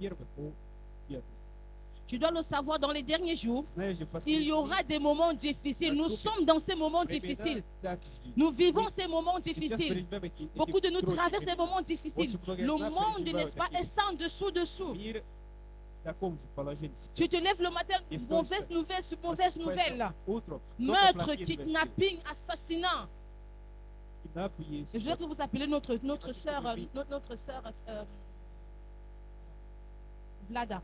1 по 5. Tu dois le savoir, dans les derniers jours, Знаешь, в il последние y aura des moments difficiles. Nous sommes dans ces moments времена difficiles. так жили. Nous vivons ces moments Сейчас difficiles. переживаем эти Beaucoup de nous трудные traversent des времена. moments difficiles. Очень много из Le нас monde, переживают n'est-ce pas, такие. est sans dessous. Мир está como de положение Tu te сейчас. lèves le matin, Yes, mauvaise no, nouvelle sur mauvaise nouvelle. Утро. Meurtre, kidnapping, assassinat. Kidnap есть. Je voudrais que vous appelez notre sœur, Vlada.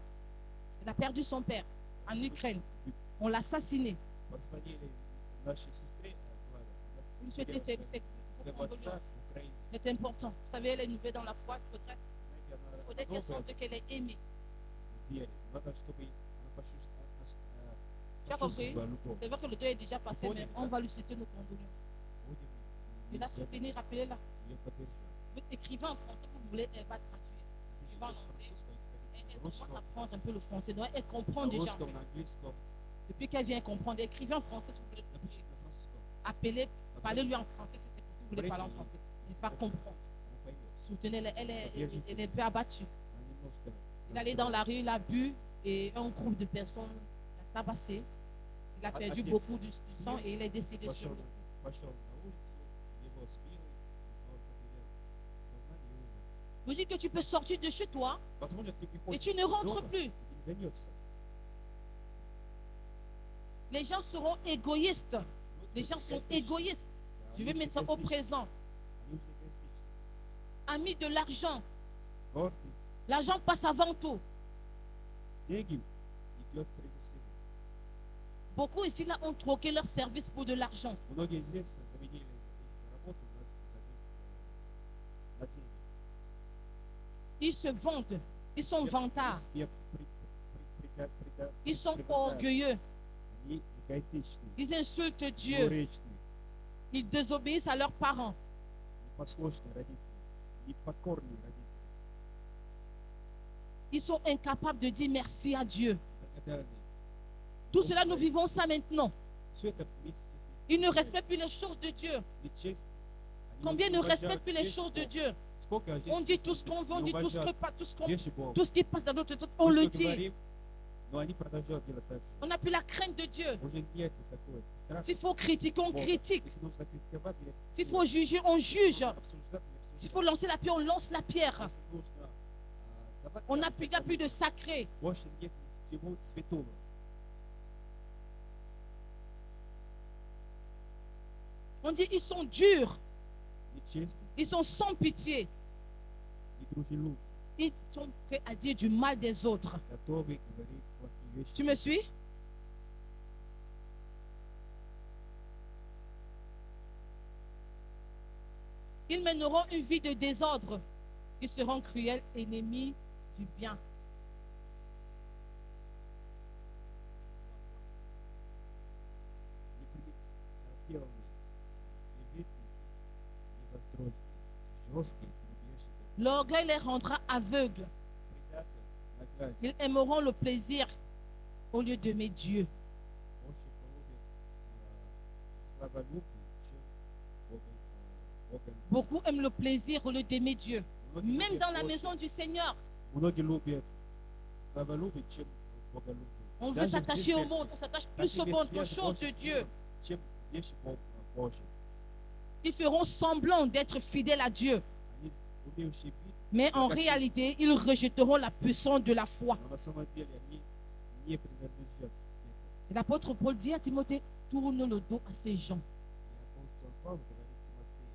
Elle a perdu son père en Ukraine. On l'a assassinée. Позвонили нашей сестре, Влада. Vous lui souhaitez ses Своего отца condoléances. в Украине. C'est important. Vous savez, elle est nouvelle dans la foi. Il faudrait qu'elle Знаете, она sente qu'elle est aimée. верит. Надо, чтобы она почувствовала Tu as compris? любовь. C'est vrai que le deuil est déjà passé, mais on va lui souhaiter nos condoléances. Будем Et la soutenir, appelez-la. ее поддержать. Vous écrivez en français, vous voulez, elle va traduire. Tu vas en anglais. Elle commence à prendre un peu le français. Donc, elle comprend déjà. En русском, fait. на английском. Depuis qu'elle vient comprendre, écrivez en français si vous voulez. Напишите на французском. Appelez, parlez-lui en français si c'est possible. Vous voulez parler en français. Il va comprendre. Она поймет. Soutenez-la. Elle est un peu abattue. Она немножко Il est allé dans la rue, il a bu et un groupe de personnes l'a tabassé. Il a perdu beaucoup du sang et il est décédé sur le coup. пошел на улицу, его сбили, он потерял сознание и умер. Vous dites que tu peux sortir de chez toi Возможно, ты et приходишь tu ne из rentres дома, plus. и ты не вернешься. Les gens seront égoïstes. Les gens sont égoïstes. Je vais mettre ça au présent. Они уже эгоистичны. Amis de l'argent. Гордый. L'argent passe avant tout. Деньги идет прежде всего. Beaucoup ici là ont troqué leur service pour de l'argent. Многие здесь заменили работу на деньги. Ils se vantent. Ils sont vantards. Себе Ils sont преподают. orgueilleux. Они эгоистичны, Ils insultent Dieu. двуречны, Ils désobéissent à leurs parents. непослушные родители, непокорные родители. Ils sont incapables de dire merci à Dieu. Благодарны. Tout cela, nous vivons ça maintenant. Все это вместе с Ils ne respectent plus les choses de Dieu. нечестно. Они Combien ne уважают respectent plus les вещи choses de Бога. Dieu? Сколько здесь On dit tout ce qu'on veut, on не dit tout ce, уважают que, вещи Бога. tout ce qui passe dans notre tête, on Мы le всё dit. говорим, но они продолжают делать так же. On n'a plus la crainte de Dieu. Уже нет такой страха. S'il faut critiquer, on Бога. critique. Если нужно критиковать, или S'il faut juger, on juge. обсуждать, или S'il обсуждать. faut lancer la pierre, on lance la pierre. Если нужно, давать On n'a там, plus, il n'y a plus de sacré. больше нет ничего святого. On dit ils sont durs, Нечестно, ils sont sans pitié. недружелюбно, Ils sont prêts à dire du mal des autres. готовы говорить плохие вещи. Tu me suis? Ils mèneront une vie de désordre. Ils seront cruels ennemis du bien. Неприятные, невидные, невоздушные, жесткие, любящие, L'orgueil les rendra aveugles. предатели, награды, Ils aimeront le plaisir au lieu d'aimer Dieu. больше полюбят славолюбие, чем Бога. Beaucoup aiment le plaisir au lieu d'aimer Dieu. Многие Même любят dans la больше- maison du Seigneur, Многие любят славолюбие, чем боголюбие. on veut Даже в s'attacher au церкви, monde, on s'attache даже plus au весь monde qu'aux свет choses de больше Dieu. силен, чем вещи Божьи. Ils feront semblant d'être fidèles à Dieu, Они умеющие видеть, mais en как réalité, ils rejetteront la puissance de la foi. но на самом деле они не принадлежат этому. Et l'apôtre Paul dit à Timothée, tourne le dos à ces gens. И апостол Павел говорит Тимофею,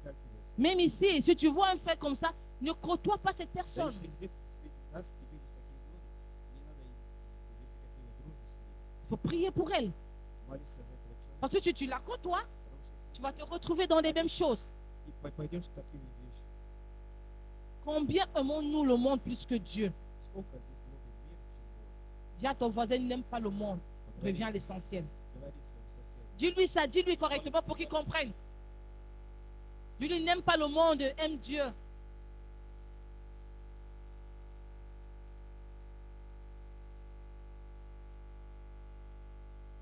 отталкивайся. Même ici, si tu vois un frère comme ça, ne côtoie pas cette Да, personne. если здесь среди нас ты видишь такие люди, не надо им вести какие-то дружбы с ними. Il faut prier pour elle. Молиться за этого человека. Parce que si tu la côtoies, Потому что если tu vas te retrouver dans les mêmes choses. ты пойдешь в такие вещи, Combien aimons-nous le monde plus que Dieu? сколько здесь любит мир, чем Бог. Dis à ton voisin, il n'aime pas le monde. Reviens à l'essentiel. Говори своему соседу. Dis-lui ça, dis-lui correctement pour qu'il comprenne. Dis-lui, il n'aime pas le monde, aime Dieu.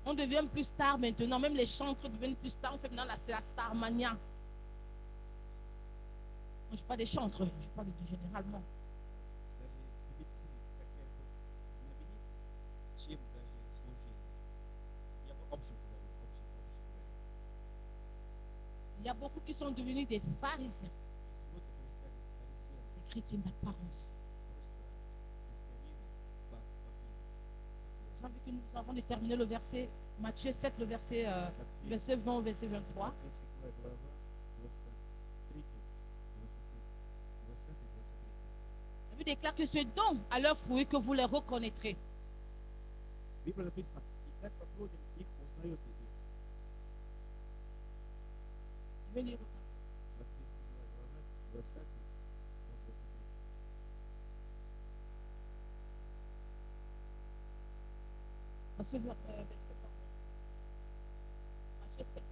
On devient plus star maintenant. Même les chantres deviennent plus stars. On fait maintenant la star mania. Moi, je ne suis pas des chantres, je parle du généralement. Даже певицы хотят быть знаменит, чем даже служили. Я бы общем говорю, общем говорю. Il y a beaucoup qui sont devenus des pharisiens, Если вот мы стали фарисеями, des chrétiens d'apparence. просто христианины, que nous avons déterminé le verset, Matthieu 7, le verset 20 au verset 23. 37 глава, 23, 20 и 23. La Bible déclare que c'est donc à leurs fruits que vous les reconnaîtrez. В Библии написано, и как по плодям их узнаете их. Je vais lire. Матфея 7 глава, 20 от 23. À ce verset, pardon. Matthieu 7.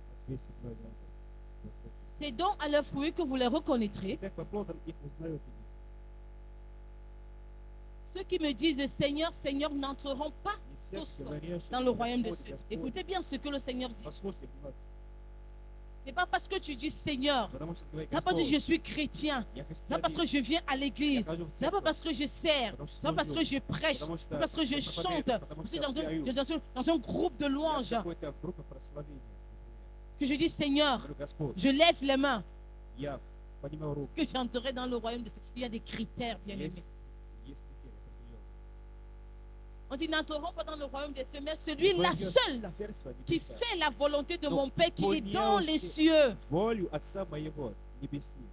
Матфея 7 глава, 20. C'est donc à leurs fruits que vous les reconnaîtrez. И как по плодам их узнаете их. Ceux qui me disent Seigneur, Seigneur n'entreront pas Не всех, tous говорящих, dans le royaume de Господь, Dieu. Господь. Écoutez bien ce que le Seigneur dit. Послушайте внимательно, Ce n'est pas parce que tu dis Seigneur, потому что говорит ce n'est pas parce que Господь, je suis chrétien, я ce n'est pas parce христианин, que je viens à l'église, я хожу в ce n'est pas церковь, parce que je sers, ce n'est pas parce que je prêche, ce потому n'est что pas parce que je я chante, проповедую, потому je suis что dans я пою. dans un groupe de Я в louanges, какой-то группе прославления, например. que je dis Seigneur, Говорю, Господь, je lève les mains, я поднимаю руку. que j'entrerai dans le royaume de Dieu. Il y a des critères, bien aimés. Есть критерии определенные. On dit n'entreront pas dans le royaume des cieux, mais celui-là Войдет seul в Царство qui Небесное. fait la volonté de Donc, mon Père qui est dans les cieux. Волю Отца моего небесных.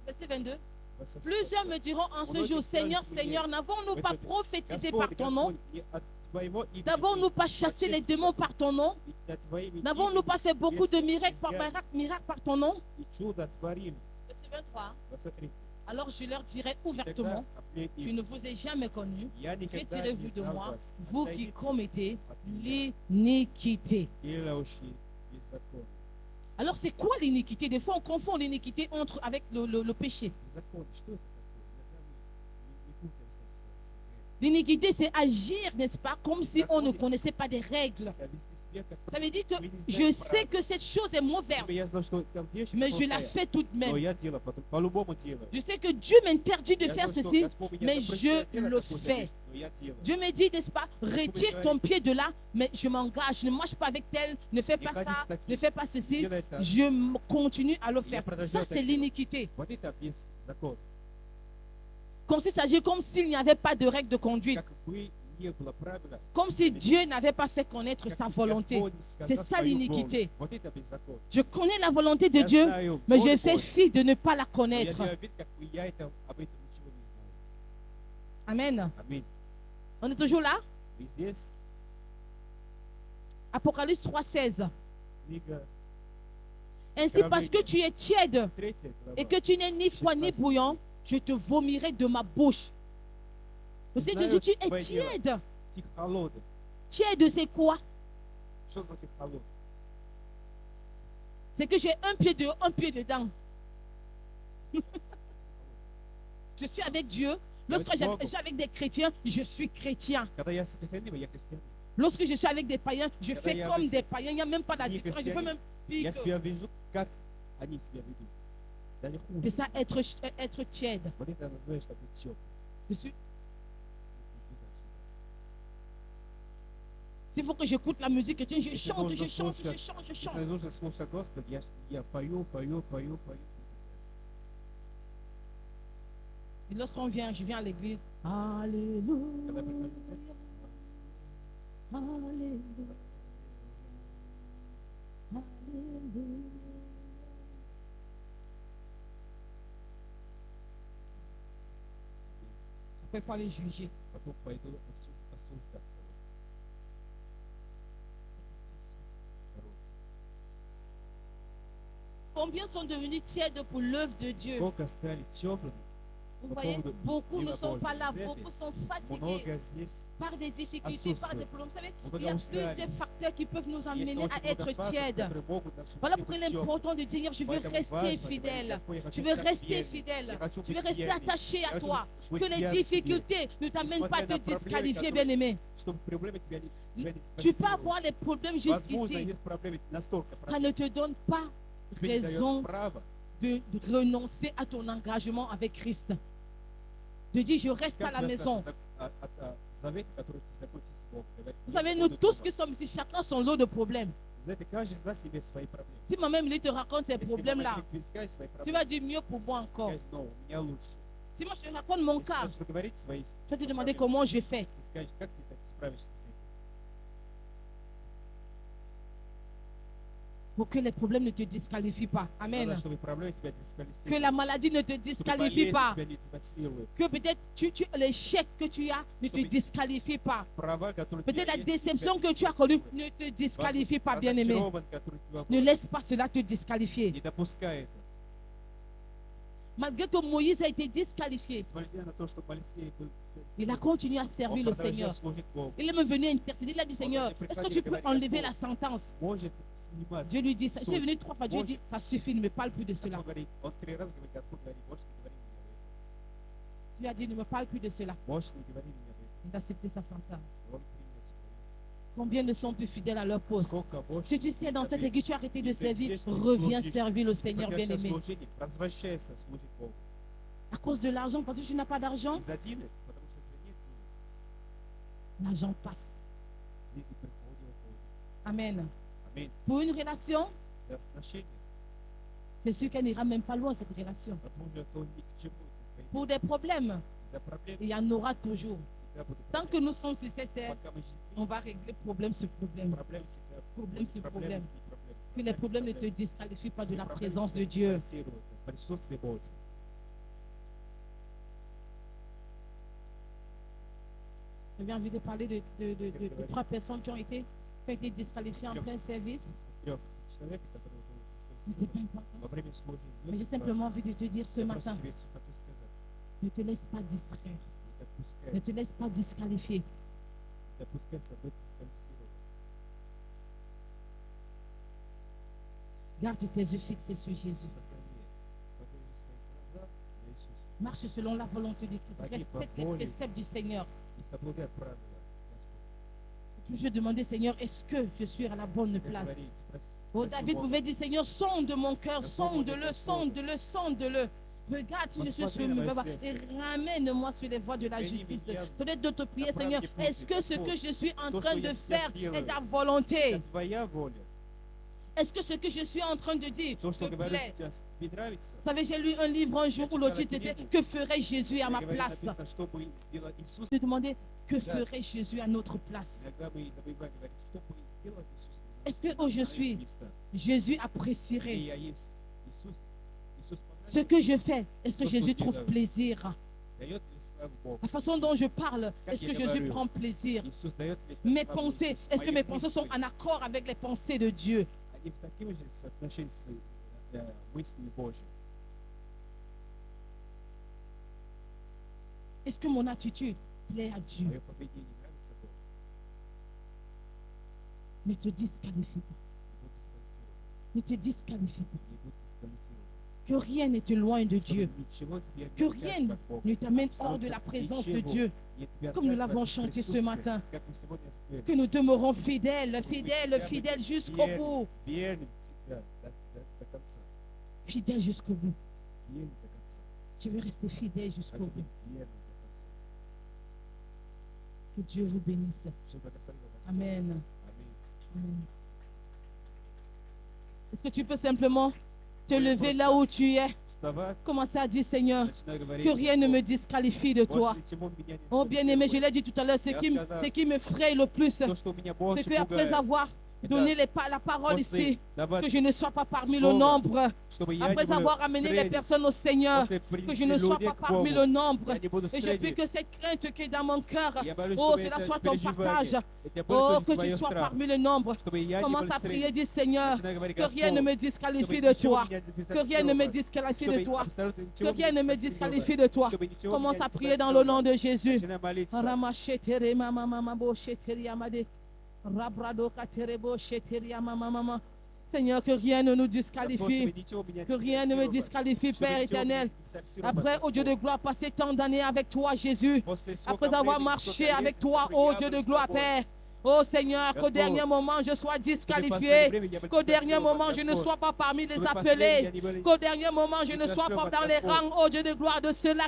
Verset 22. 22. Plusieurs me diront en ce jour, Seigneur, Seigneur, n'avons-nous pas prophétisé par ton nom? N'avons-nous pas chassé les démons par ton nom? N'avons-nous pas fait beaucoup de miracles par ton nom? И чудо творим. Verset 23. 23. Alors je leur dirai ouvertement, Тогда je ne vous ai jamais connu. я никогда не Retirez-vous de знал moi, вас. vous qui Отойдите commettez от меня, l'iniquité. делающие беззаконие. Alors c'est quoi l'iniquité? Des fois on confond l'iniquité avec le péché. Беззаконие, что это такое? Иногда мы не путаемся с грехом. L'iniquité c'est agir, n'est-ce pas, comme si on ne connaissait pas des règles. А вести себя как Ça veut dire que мы не je знаем sais правил. que cette chose est mauvaise, Я знаю, что там вещь mais je la плохая, fais tout de но même. я делаю, по-любому делаю. Je sais que Dieu m'interdit de Я faire знаю, что ceci, Господь меня mais запрещает je делать le какую-то fais. вещь, но я делаю. Dieu me dit, n'est-ce pas, retire ton pied de là, mais je m'engage, je ne marche pas avec tel, ne fais pas ça, ne fais pas ceci, Делай это. je continue à le Я faire. продолжаю Ça, так c'est делать. l'iniquité. Вот это беззаконие. Comme s'il s'agit comme s'il n'y avait pas de règle de conduite, Как бы не было правила, comme si Dieu n'avait pas fait connaître как sa бы volonté. Господь не сказал C'est ça свою l'iniquité. волю. Вот это беззаконие. Je connais la volonté de Я Dieu, знаю mais волю je fais Божью, fi de ne pas la но я connaître. делаю вид, как бы я об этом ничего не знаю. Amen. Аминь. On est toujours là? Вы здесь? Apocalypse 3,16. Книга Ainsi, parce que tu es tiède 3 et глава. que tu n'es ni froid ni bouillant, je te vomirai de ma bouche. Le Seigneur dit, tu es tiède. Ты холодный. Tiède, c'est quoi? Что значит холодный? C'est que j'ai un pied dehors, un pied dedans. Je suis avec Dieu. Lorsque je suis avec des chrétiens, je suis chrétien. Когда я с христианином, я христианин. Lorsque je suis avec des païens, je Когда fais я comme выс- des païens. Il n'y a même pas de не différence. Je fais христианин, même pire Я que- себя вижу, как они себя ведут. Даже хуже. C'est ça, être tiède. Вот это называешь как бы тёплый. Je suis- S'il faut que j'écoute la musique chrétienne, je Если chante, нужно je chante, je слушать- chante, je Если chante. нужно слушать Господа, я пою. Et lorsqu'on vient, je viens à l'église. Alléluia. Когда приходит в церковь, Alléluia. Alléluia. On ne peut pas les juger. потом пойду осуждать кого-то. Осторожно. Combien sont devenus tièdes pour l'œuvre de Dieu? Сколько стали теплыми, Vous По voyez, поводу beaucoup ne дела sont pas là, Божьего. beaucoup sont fatigués много здесь par des difficultés, par des problèmes. Vous savez, много il y a устали. plusieurs facteurs qui peuvent nous Есть amener очень à много être факторов, tièdes. которые могут нас Voilà быть pourquoi il est тёплыми. important de dire, je veux Поэтому rester важно говорить, fidèle. Господь, я хочу Je veux стать rester верным. fidèle. Я хочу Je veux быть rester верным. attaché Я à хочу toi. быть Que les верным тебе. difficultés ne t'amènent pas à te Несмотря на проблемы, disqualifier, которые- bien-aimé. Чтобы проблемы тебя не Tu peux дисквалифицировали. avoir les problèmes Возможно, jusqu'ici. есть проблемы настолько Ça проблем, ne te donne pas что тебе не дает raison права de renoncer à ton engagement avec Christ. De dire, je reste à la maison. от завета, который ты заботишься с Богом. Говорит, Vous «Я savez, буду nous tous дома». qui sommes ici, chacun son lot de problèmes. Знаете, каждый из нас имеет свои проблемы. Si moi-même, il te raconte ces Если problèmes-là, мама говорит, «Искай свои tu проблемы», vas dire mieux pour moi encore. скажешь, «Ну, у меня лучше». Si moi je te raconte mon Если cas, хочешь говорить свои je vais te demander проблемы, comment je fais. ты скажешь, как ты так справишься с этим. Pour que les problèmes ne te disqualifient pas. Amen. Надо, чтобы проблемы тебя Que дисквалифицировали. la maladie ne te Чтобы disqualifie болезнь pas. тебя не дисквалифицирует. Que peut-être l'échec que tu as ne te disqualifie pas. Права, которые у Peut-être тебя la есть, déception тебя que tu as connue ne te disqualifie pas, bien-aimé. разочарован, который тебя Ne был. laisse pas cela te disqualifier. Не допускай это. Malgré que Moïse a été disqualifié, Несмотря на то, что Моисей был, il a continué à servir le он Seigneur. продолжал служить Богу. Il est même venu intercéder. Il a dit, Seigneur, est-ce que tu peux enlever la sentence? Может снимать. Dieu lui dit, ça. Tu es venu 3 fois, Dieu dit, ça suffit, ne me parle plus de cela. Господь говорит, он 3 раза говорит, Господь говорит, можешь не говорить мне об этом. Dieu a dit, ne me parle plus de cela. Можешь не говорить мне об этом. Il a accepté sa sentence. Он принял свое. Combien ne sont plus fidèles à leur poste? Сколько больше Si tu sais, dans cette людей, église, tu as arrêté de если servir, здесь ты reviens служишь, servir le ты Seigneur прекратишь bien-aimé. служение, возвращайся служить Богу. À cause de l'argent, parce que tu n'as pas d'argent, Из-за денег, потому что у тебя нет денег. l'argent passe. Деньги приходят, уходят. Amen. Аминь. Pour une relation, За отношения. c'est sûr qu'elle n'ira même pas loin, cette relation. Возможно, это ни к чему не Pour приведет. des problèmes, За проблем il y en aura toujours. всегда будут Tant проблемы. que nous sommes sur cette terre, Пока мы on живем, va régler problème sur problème. проблем всегда Problème sur будут. problème. и проблемы. Que les problèmes ne te disqualifient pas de la présence de Dieu. Присутствие Божье. J'ai envie de parler de 3 personnes qui ont été disqualifiées en plein service. 3 человека, которые Mais были c'est pas important. во время служения. Mais j'ai simplement envie de te dire ce Я просто matin, тебе хочу сказать, ne te laisse pas distraire. не Ne допускай, te laisse pas disqualifier. не допускай собой дисквалифицировать. Garde tes yeux fixés sur Jésus. Сохрани, подержи свои глаза на Иисуса Marche selon la volonté de Christ. Respecte les préceptes du Seigneur. и соблюдай правила Господа. Toujours demander, Seigneur, est-ce que je suis à la bonne Всегда place? говори, спроси Oh, у David Бога. pouvait dire, Seigneur, sonde mon cœur, sonde-le, sonde-le, sonde-le. Regarde si je suis sur le mauvais voie et ramène-moi sur les voies de la justice. Peut-être d'autres prières, Seigneur, est-ce que ce que je suis en train de faire est ta volonté? Это твоя воля. Est-ce que ce que je suis en train de dire То, что te говорю plaît? сейчас, тебе нравится? Vous savez, j'ai lu un livre un jour où le titre était Que ferait Jésus à ma Говорит, place? написано, что бы сделал Иисус. Je demandais Que ferait Jésus à notre place? Иногда мы на Библии говорим, что бы сделал Иисус. Est-ce que où je suis, Jésus apprécierait Я есть Иисус. Иисус ce que je fais? Est-ce que Jésus trouve plaisir? дает ли славу Богу? La façon dont je parle, est-ce que Jésus prend plaisir? Иисус дает ли Mes славу pensées, Иисусу? est-ce que Мои mes pensées sont мысли, en accord avec les pensées de Dieu? они в таком же соотношении с мыслями Божьими? Est-ce que mon attitude plaît à Dieu? Мое поведение нравится Богу? Ne te disqualifie pas. Не будь дисквалифицирован. Ne te disqualifie pas. Не будь дисквалифицирован. Que rien ne t'éloigne de Dieu. Чтобы ничего тебя Que не rien отвязывает от Бога. ne t'amène hors Абсолютно de la présence de ничего Dieu. не тебя Comme nous отвязывает l'avons от chanté ce присутствия, matin. как мы сегодня спели. Que nous demeurons fidèles, fidèles, fidèles jusqu'au bout. Верен всегда до конца. Fidèles jusqu'au bout. Верен до конца. Je veux rester fidèle jusqu'au Хочу bout. быть верным до конца. Que Dieu vous bénisse. Чтобы благословил вас. Amen. Аминь. Amen. Est-ce que tu peux simplement te lever là où tu es? Вставай, Commencer à dire, Seigneur, начинай говорить. que rien ne me disqualifie de toi. Больше ничего меня не Oh bien-aimé, je дисквалифицирует. l'ai dit tout à l'heure, ce qui me fraye le plus, То, что меня больше c'est qu'après пугает, avoir donné la parole ici, давать, que je ne sois pas parmi le Слово, nombre, чтобы я не après буду avoir amené les средним, personnes au Seigneur, после que je принести ne sois людей pas к parmi Богу. le nombre. Я не буду Et je prie средним. que cette crainte qui est dans mon cœur, Я молюсь, oh, чтобы cela это soit ton partage. переживание, это Oh, будет que tu твое sois страх, parmi le nombre. чтобы я не Commence был à prier, средним. dis Seigneur, Начинай говорить, que rien ne me Господь, disqualifie чтобы de ничего toi. меня не Que rien ne me дисквалифицировало, disqualifie de чтобы toi. абсолютно Que ничего rien ne me не disqualifie de toi. чтобы ничего Commence меня à не prier dans le nom de Jésus. Начинай молиться. Ramashetere mama mama bo shetere yamade. Rabrado katere bo shetere yama mama mama. Seigneur, que rien ne nous Господь, disqualifie. чтобы ничего меня Que не rien ne me дисквалифицировало, disqualifie, чтобы Père ничего меня éternel. не дисквалифицировало, Après, au Dieu de Господь. gloire, passer tant d'années avec toi, Jésus. После сколько Après avoir времени, marché сколько лет, avec toi, сколько oh я Dieu de был с gloire, тобой, Père. Oh Seigneur, qu'au Господь, dernier moment, je sois чтобы в disqualifié. последнее время я был Qu'au dernier дисквалифицирован, moment, je ne Господь. sois pas parmi les Чтобы в последнее appelés. я не был Qu'au dernier moment, je ne sois pas dans les Господь. rangs, oh Dieu de gloire, de ceux-là.